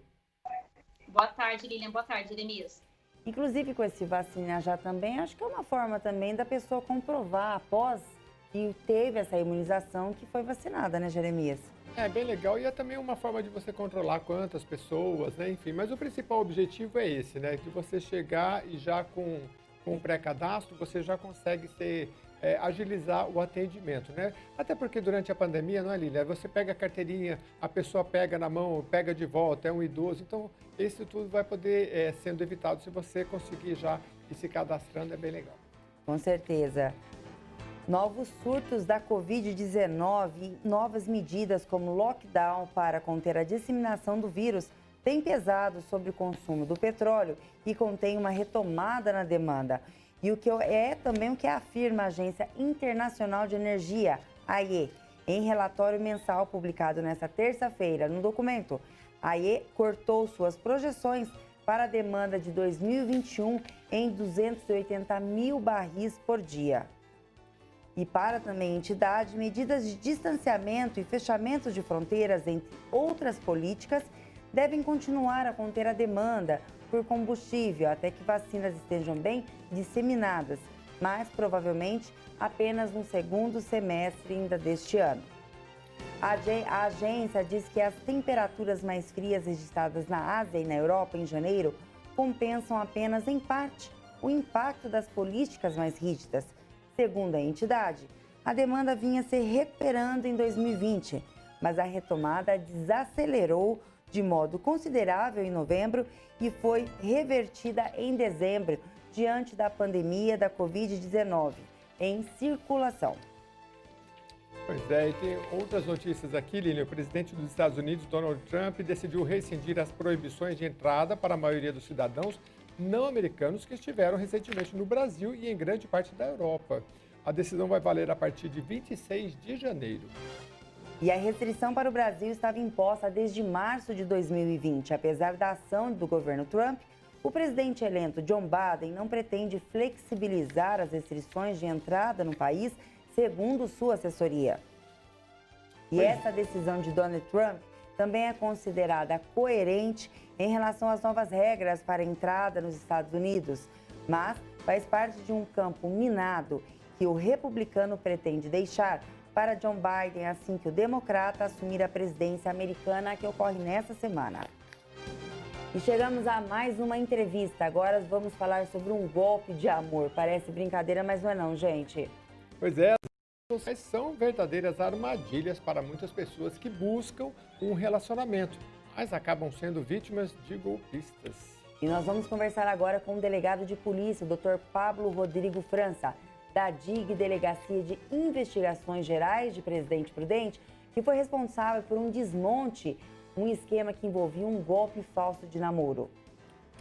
Boa tarde, Lilian. Boa tarde, Jeremias. Inclusive, com esse Vacina Já também, acho que é uma forma também da pessoa comprovar após que teve essa imunização que foi vacinada, né, Jeremias? É bem legal e é também uma forma de você controlar quantas pessoas, né? Enfim, mas o principal objetivo é esse, né? De você chegar e já com o pré-cadastro, você já consegue agilizar o atendimento, né? Até porque durante a pandemia, não é, Lília? Você pega a carteirinha, a pessoa pega na mão, pega de volta, é um idoso. Então, isso tudo vai poder sendo evitado se você conseguir já ir se cadastrando, é bem legal. Com certeza. Novos surtos da Covid-19 e novas medidas como lockdown para conter a disseminação do vírus têm pesado sobre o consumo do petróleo e contém uma retomada na demanda. E o que também o que afirma a Agência Internacional de Energia, AIE, em relatório mensal publicado nesta terça-feira. No documento, a AIE cortou suas projeções para a demanda de 2021 em 280 mil barris por dia. E para também a entidade, medidas de distanciamento e fechamento de fronteiras, entre outras políticas, devem continuar a conter a demanda por combustível até que vacinas estejam bem disseminadas, mas provavelmente apenas no segundo semestre ainda deste ano. A agência diz que as temperaturas mais frias registradas na Ásia e na Europa em janeiro compensam apenas em parte o impacto das políticas mais rígidas. Segundo a entidade, a demanda vinha se recuperando em 2020, mas a retomada desacelerou de modo considerável em novembro e foi revertida em dezembro, diante da pandemia da Covid-19 em circulação. Pois é, e tem outras notícias aqui, Lilian. O presidente dos Estados Unidos, Donald Trump, decidiu rescindir as proibições de entrada para a maioria dos cidadãos não americanos que estiveram recentemente no Brasil e em grande parte da Europa. A decisão vai valer a partir de 26 de janeiro. E a restrição para o Brasil estava imposta desde março de 2020. Apesar da ação do governo Trump, o presidente eleito Joe Biden não pretende flexibilizar as restrições de entrada no país, segundo sua assessoria. E essa decisão de Donald Trump também é considerada coerente em relação às novas regras para a entrada nos Estados Unidos, mas faz parte de um campo minado que o republicano pretende deixar para John Biden assim que o democrata assumir a presidência americana, que ocorre nesta semana. E chegamos a mais uma entrevista. Agora vamos falar sobre um golpe de amor. Parece brincadeira, mas não é não, gente. Pois é, são verdadeiras armadilhas para muitas pessoas que buscam um relacionamento, mas acabam sendo vítimas de golpistas. E nós vamos conversar agora com o delegado de polícia, o Dr. Pablo Rodrigo França, da DIG, Delegacia de Investigações Gerais de Presidente Prudente, que foi responsável por um desmonte, um esquema que envolvia um golpe falso de namoro.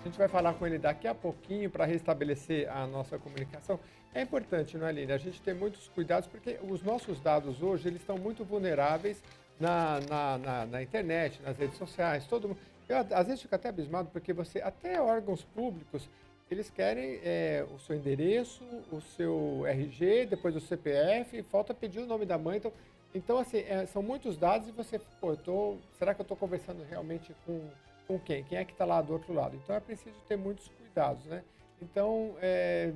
A gente vai falar com ele daqui a pouquinho para restabelecer a nossa comunicação. É importante, não é, Aline? A gente ter muitos cuidados, porque os nossos dados hoje eles estão muito vulneráveis na internet, nas redes sociais. Todo mundo... Eu, às vezes, fico até abismado, porque até órgãos públicos, eles querem o seu endereço, o seu RG, depois o CPF, falta pedir o nome da mãe. Então assim, são muitos dados e você, será que eu estou conversando realmente com quem? Quem é que está lá do outro lado? Então é preciso ter muitos cuidados, né? Então,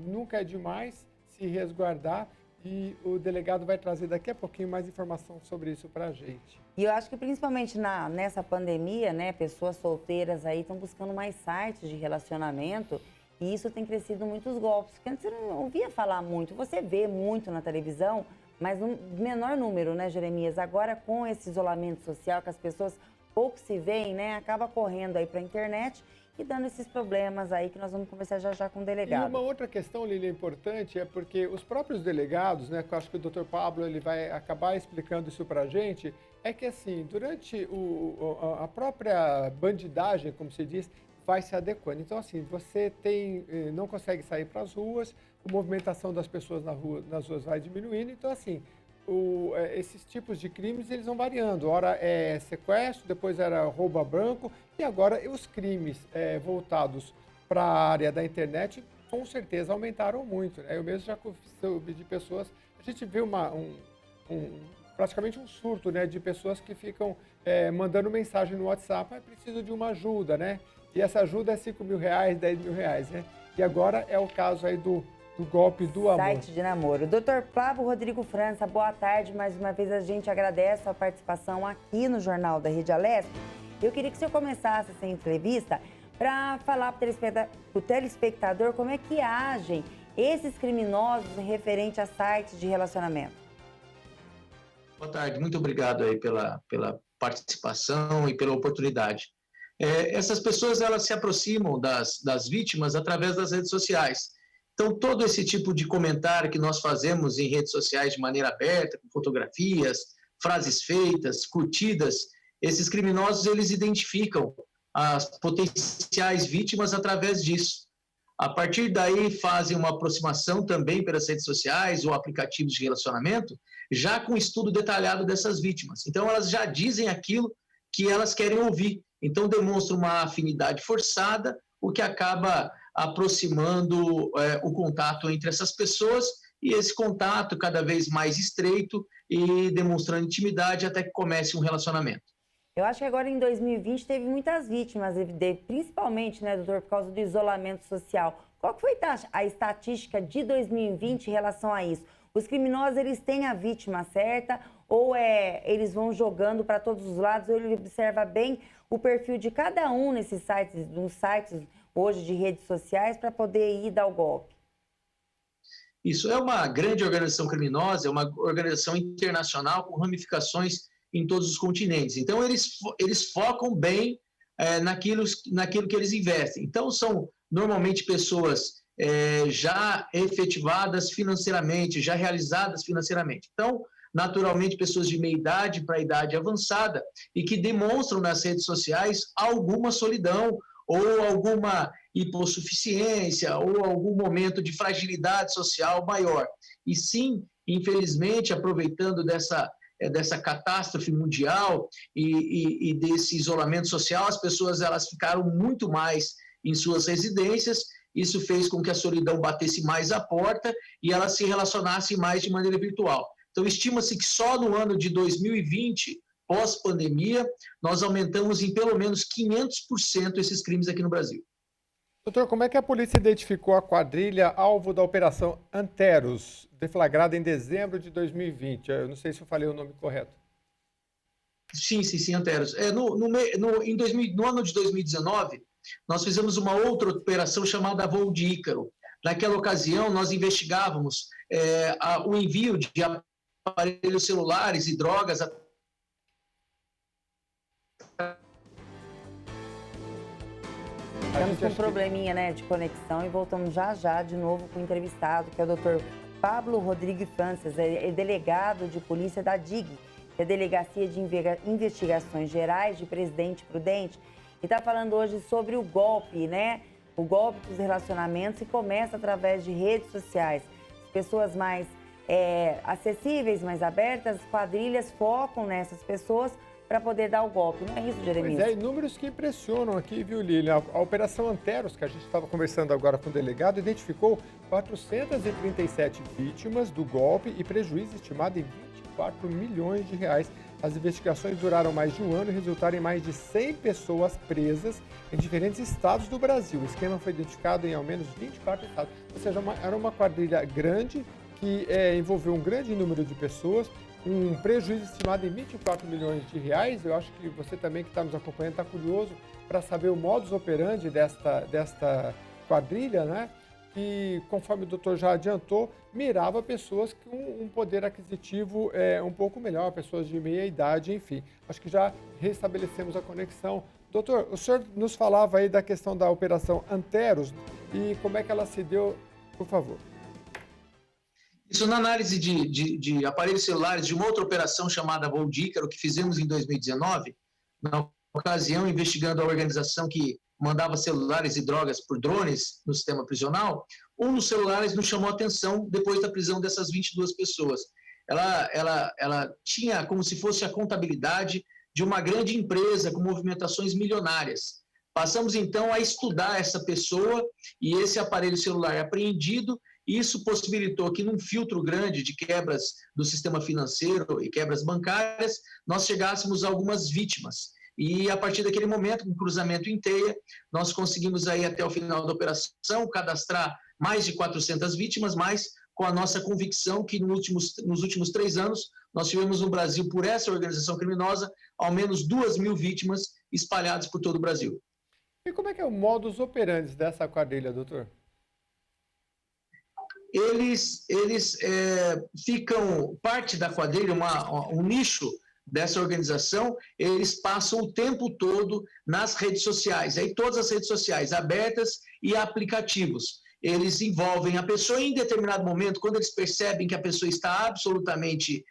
nunca é demais se resguardar e o delegado vai trazer daqui a pouquinho mais informação sobre isso para a gente. E eu acho que principalmente nessa pandemia, né, pessoas solteiras aí estão buscando mais sites de relacionamento e isso tem crescido muitos golpes, porque antes você não ouvia falar muito, você vê muito na televisão, mas no menor número, né, Jeremias? Agora com esse isolamento social, que as pessoas pouco se veem, né, acaba correndo aí para a internet e dando esses problemas aí que nós vamos conversar já com o delegado. E uma outra questão, Lili, importante é porque os próprios delegados, né, que eu acho que o Dr. Pablo ele vai acabar explicando isso para a gente, é que assim, durante a própria bandidagem, como se diz, vai se adequando. Então assim, você não consegue sair para as ruas, a movimentação das pessoas nas ruas vai diminuindo, então assim, esses tipos de crimes eles vão variando. Ora é sequestro, depois era roubo a banco e agora os crimes voltados para a área da internet com certeza aumentaram muito, né? Eu mesmo já soube de pessoas, a gente vê praticamente um surto, né, de pessoas que ficam mandando mensagem no WhatsApp, preciso de uma ajuda, né? E essa ajuda é R$5.000, R$10.000, né? E agora é o caso aí do golpe do amor. Site de namoro. Dr. Pablo Rodrigo França, boa tarde. Mais uma vez a gente agradece a participação aqui no Jornal da Rede Alesp. Eu queria que o senhor começasse essa entrevista para falar para o telespectador como é que agem esses criminosos referente a sites de relacionamento. Boa tarde, muito obrigado aí pela participação e pela oportunidade. Essas pessoas elas se aproximam das vítimas através das redes sociais. Então, todo esse tipo de comentário que nós fazemos em redes sociais de maneira aberta, com fotografias, frases feitas, curtidas, esses criminosos eles identificam as potenciais vítimas através disso. A partir daí, fazem uma aproximação também pelas redes sociais ou aplicativos de relacionamento, já com estudo detalhado dessas vítimas. Então, elas já dizem aquilo que elas querem ouvir. Então, demonstra uma afinidade forçada, o que acaba aproximando o contato entre essas pessoas e esse contato cada vez mais estreito e demonstrando intimidade até que comece um relacionamento. Eu acho que agora em 2020 teve muitas vítimas, principalmente, né, doutor, por causa do isolamento social. Qual que foi a estatística de 2020 em relação a isso? Os criminosos, eles têm a vítima certa ou eles vão jogando para todos os lados, ou ele observa bem o perfil de cada um nesses sites, nos sites hoje de redes sociais, para poder ir dar o golpe? Isso é uma grande organização criminosa, é uma organização internacional com ramificações em todos os continentes. Então, eles focam bem naquilo que eles investem. Então, são normalmente pessoas já efetivadas financeiramente, já realizadas financeiramente. Então, naturalmente, pessoas de meia idade para idade avançada e que demonstram nas redes sociais alguma solidão ou alguma hipossuficiência ou algum momento de fragilidade social maior. E sim, infelizmente, aproveitando dessa catástrofe mundial e desse isolamento social, as pessoas elas ficaram muito mais em suas residências. Isso fez com que a solidão batesse mais à porta e elas se relacionassem mais de maneira virtual. Então, estima-se que só no ano de 2020, pós-pandemia, nós aumentamos em pelo menos 500% esses crimes aqui no Brasil. Doutor, como é que a polícia identificou a quadrilha alvo da Operação Anteros, deflagrada em dezembro de 2020? Eu não sei se eu falei o nome correto. Sim, Anteros. No ano de 2019, nós fizemos uma outra operação chamada Voo de Ícaro. Naquela ocasião, nós investigávamos o envio de aparelhos celulares e drogas. Estamos com um probleminha, né, de conexão e voltamos já de novo com o entrevistado, que é o Dr. Pablo Rodrigues Francis, é delegado de polícia da DIG, que é a Delegacia de Investigações Gerais de Presidente Prudente, e está falando hoje sobre o golpe, né? O golpe dos relacionamentos, que começa através de redes sociais. As pessoas mais acessíveis, mais abertas, as quadrilhas focam nessas pessoas para poder dar o golpe. Não é isso, Jeremias? Pois é, e números que impressionam aqui, viu, Lilian? A Operação Anteros, que a gente estava conversando agora com o delegado, identificou 437 vítimas do golpe e prejuízo estimado em 24 milhões de reais. As investigações duraram mais de um ano e resultaram em mais de 100 pessoas presas em diferentes estados do Brasil. O esquema foi identificado em ao menos 24 estados. Ou seja, era uma quadrilha grande que envolveu um grande número de pessoas, um prejuízo estimado em 24 milhões de reais. Eu acho que você também que está nos acompanhando está curioso para saber o modus operandi desta quadrilha, né? Que, conforme o doutor já adiantou, mirava pessoas com um poder aquisitivo um pouco melhor, pessoas de meia idade, enfim. Acho que já restabelecemos a conexão. Doutor, o senhor nos falava aí da questão da Operação Anteros e como é que ela se deu, por favor. Isso na análise de aparelhos celulares de uma outra operação chamada Voo de Ícaro, que fizemos em 2019, na ocasião investigando a organização que mandava celulares e drogas por drones no sistema prisional. Um dos celulares nos chamou a atenção depois da prisão dessas 22 pessoas. Ela tinha como se fosse a contabilidade de uma grande empresa com movimentações milionárias. Passamos então a estudar essa pessoa e esse aparelho celular apreendido. Isso possibilitou que, num filtro grande de quebras do sistema financeiro e quebras bancárias, nós chegássemos a algumas vítimas. E, a partir daquele momento, com cruzamento em teia, nós conseguimos, aí, até o final da operação, cadastrar mais de 400 vítimas, mas com a nossa convicção que, nos últimos 3 anos, nós tivemos no Brasil, por essa organização criminosa, ao menos 2.000 vítimas espalhadas por todo o Brasil. E como é que é o modus operandi dessa quadrilha, doutor? Eles ficam, parte da quadrilha, um nicho dessa organização, eles passam o tempo todo nas redes sociais, aí todas as redes sociais abertas e aplicativos. Eles envolvem a pessoa em determinado momento, quando eles percebem que a pessoa está absolutamente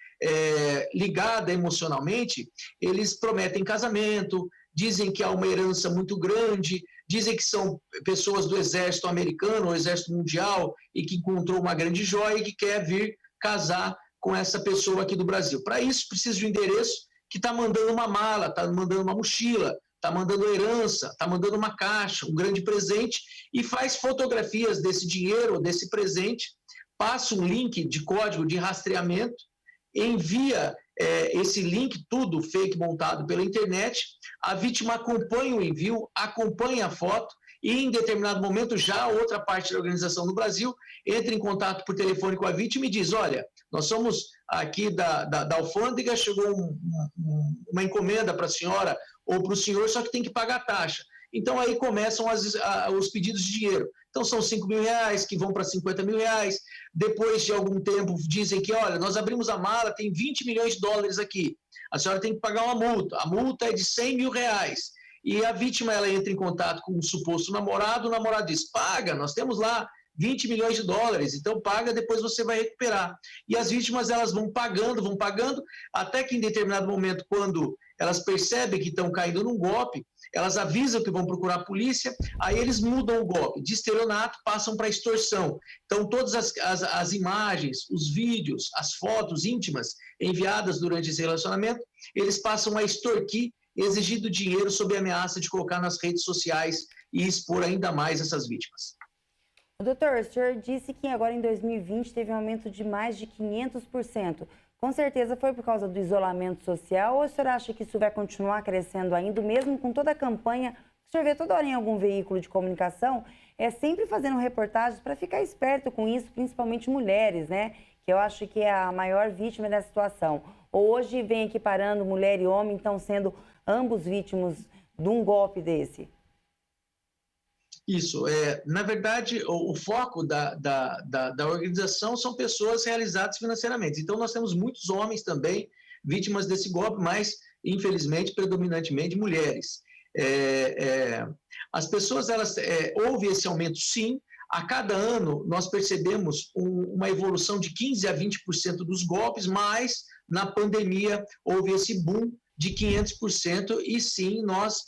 ligada emocionalmente, eles prometem casamento, dizem que há uma herança muito grande, dizem que são pessoas do exército americano ou exército mundial e que encontrou uma grande joia e que quer vir casar com essa pessoa aqui do Brasil. Para isso, precisa de um endereço que está mandando uma mala, está mandando uma mochila, está mandando herança, está mandando uma caixa, um grande presente, e faz fotografias desse dinheiro, desse presente, passa um link de código de rastreamento, envia esse link, tudo fake montado pela internet, a vítima acompanha o envio, acompanha a foto, e em determinado momento já a outra parte da organização no Brasil entra em contato por telefone com a vítima e diz: olha, nós somos aqui da alfândega, chegou uma encomenda para a senhora ou para o senhor, só que tem que pagar a taxa. Então aí começam os pedidos de dinheiro. Então são 5 mil reais que vão para 50 mil reais. Depois de algum tempo dizem que, olha, nós abrimos a mala, tem 20 milhões de dólares aqui. A senhora tem que pagar uma multa. A multa é de 100 mil reais. E a vítima, ela entra em contato com um suposto namorado, o namorado diz: paga, nós temos lá 20 milhões de dólares, então paga, depois você vai recuperar. E as vítimas, elas vão pagando, até que em determinado momento, quando elas percebem que estão caindo num golpe, elas avisam que vão procurar a polícia, aí eles mudam o golpe de estelionato, passam para extorsão. Então, todas as imagens, os vídeos, as fotos íntimas enviadas durante esse relacionamento, eles passam a extorquir, exigindo dinheiro sob ameaça de colocar nas redes sociais e expor ainda mais essas vítimas. Doutor, o senhor disse que agora em 2020 teve um aumento de mais de 500%. Com certeza foi por causa do isolamento social, ou o senhor acha que isso vai continuar crescendo ainda, mesmo com toda a campanha que o senhor vê toda hora em algum veículo de comunicação, sempre fazendo reportagens para ficar esperto com isso, principalmente mulheres, né? Que eu acho que é a maior vítima dessa situação. Hoje vem equiparando mulher e homem, então sendo ambos vítimas de um golpe desse. Isso. Na verdade, o foco da organização são pessoas realizadas financeiramente. Então, nós temos muitos homens também vítimas desse golpe, mas, infelizmente, predominantemente mulheres. As pessoas, houve esse aumento, sim. A cada ano, nós percebemos uma evolução de 15% a 20% dos golpes, mas, na pandemia, houve esse boom de 500%, e sim, nós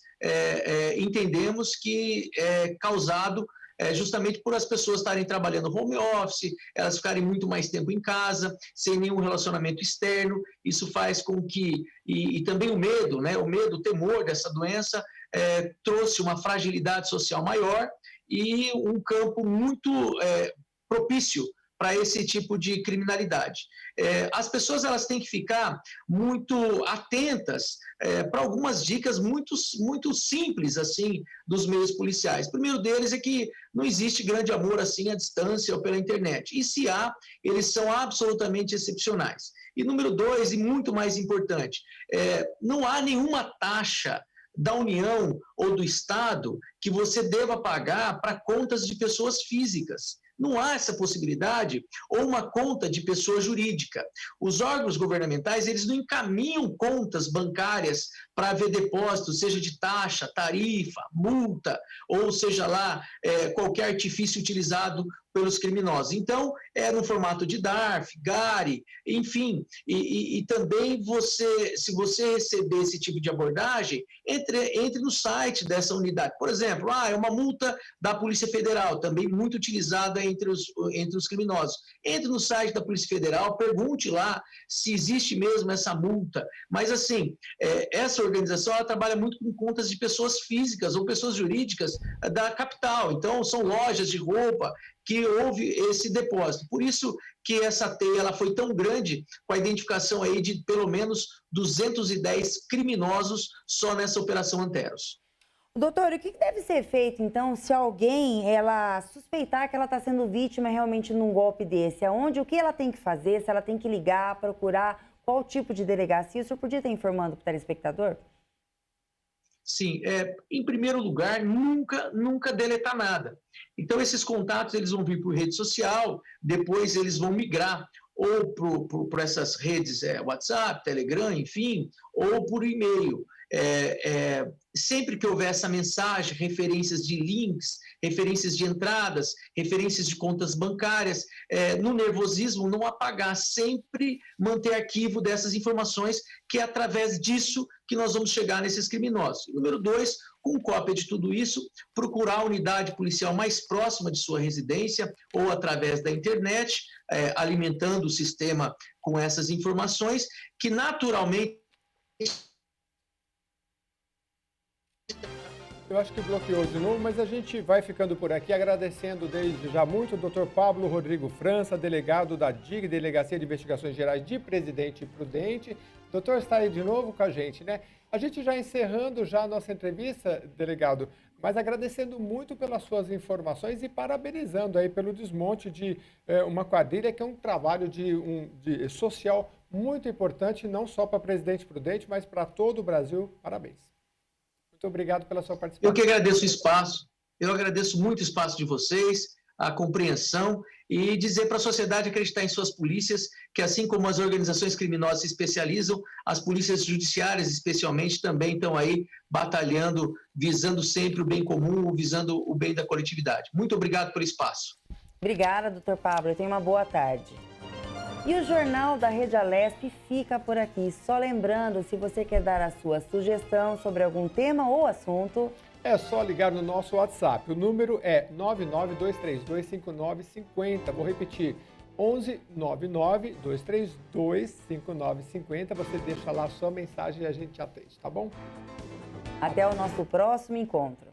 entendemos que é causado justamente por as pessoas estarem trabalhando home office, elas ficarem muito mais tempo em casa, sem nenhum relacionamento externo. Isso faz com que, e também o medo, né? O medo, o temor dessa doença trouxe uma fragilidade social maior e um campo muito propício para esse tipo de criminalidade. As pessoas, elas têm que ficar muito atentas para algumas dicas muito simples, assim, dos meios policiais. O primeiro deles é que não existe grande amor, assim, à distância ou pela internet. E se há, eles são absolutamente excepcionais. E número 2, e muito mais importante, não há nenhuma taxa da União ou do Estado que você deva pagar para contas de pessoas físicas. Não há essa possibilidade, ou uma conta de pessoa jurídica. Os órgãos governamentais, eles não encaminham contas bancárias para haver depósito, seja de taxa, tarifa, multa, ou seja lá, qualquer artifício utilizado pelos criminosos. Então, no formato de DARF, GARI, enfim, e também se você receber esse tipo de abordagem, entre no site dessa unidade. Por exemplo, é uma multa da Polícia Federal, também muito utilizada entre os criminosos. Entre no site da Polícia Federal, pergunte lá se existe mesmo essa multa. Mas, assim, essa organização, ela trabalha muito com contas de pessoas físicas ou pessoas jurídicas da capital. Então, são lojas de roupa que houve esse depósito. Por isso que essa teia, ela foi tão grande, com a identificação aí de pelo menos 210 criminosos só nessa Operação Anteros. Doutor, o que deve ser feito, então, se alguém suspeitar que ela está sendo vítima realmente num golpe desse? O que ela tem que fazer? Se ela tem que ligar, procurar, qual tipo de delegacia? O senhor podia estar informando para o telespectador? Sim, em primeiro lugar, nunca deletar nada. Então, esses contatos, eles vão vir por rede social, depois eles vão migrar ou por essas redes, WhatsApp, Telegram, enfim, ou por e-mail. Sempre que houver essa mensagem, referências de links, referências de entradas, referências de contas bancárias, no nervosismo, não apagar, sempre manter arquivo dessas informações, que é através disso que nós vamos chegar nesses criminosos. E número 2, com cópia de tudo isso, procurar a unidade policial mais próxima de sua residência ou através da internet, alimentando o sistema com essas informações, que naturalmente... Eu acho que bloqueou de novo, mas a gente vai ficando por aqui, agradecendo desde já muito o Dr. Pablo Rodrigo França, delegado da DIG, Delegacia de Investigações Gerais de Presidente Prudente. Doutor, está aí de novo com a gente, né? A gente já encerrando já a nossa entrevista, delegado, mas agradecendo muito pelas suas informações e parabenizando aí pelo desmonte de uma quadrilha, que é um trabalho de social muito importante, não só para Presidente Prudente, mas para todo o Brasil. Parabéns. Muito obrigado pela sua participação. Eu que agradeço o espaço, eu agradeço muito o espaço de vocês, a compreensão, e dizer para a sociedade acreditar em suas polícias, que assim como as organizações criminosas se especializam, as polícias judiciárias especialmente também estão aí batalhando, visando sempre o bem comum, visando o bem da coletividade. Muito obrigado pelo espaço. Obrigada, doutor Pablo. Tenha uma boa tarde. E o Jornal da Rede Alesp fica por aqui. Só lembrando, se você quer dar a sua sugestão sobre algum tema ou assunto... É só ligar no nosso WhatsApp. O número é 992325950. Vou repetir, 11 992325950. Você deixa lá a sua mensagem e a gente atende, tá bom? Até o nosso próximo encontro.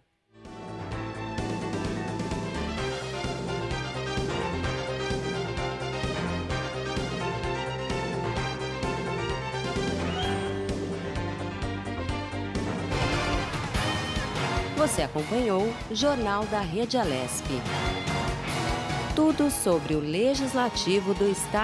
Você acompanhou o Jornal da Rede Alesp. Tudo sobre o Legislativo do Estado.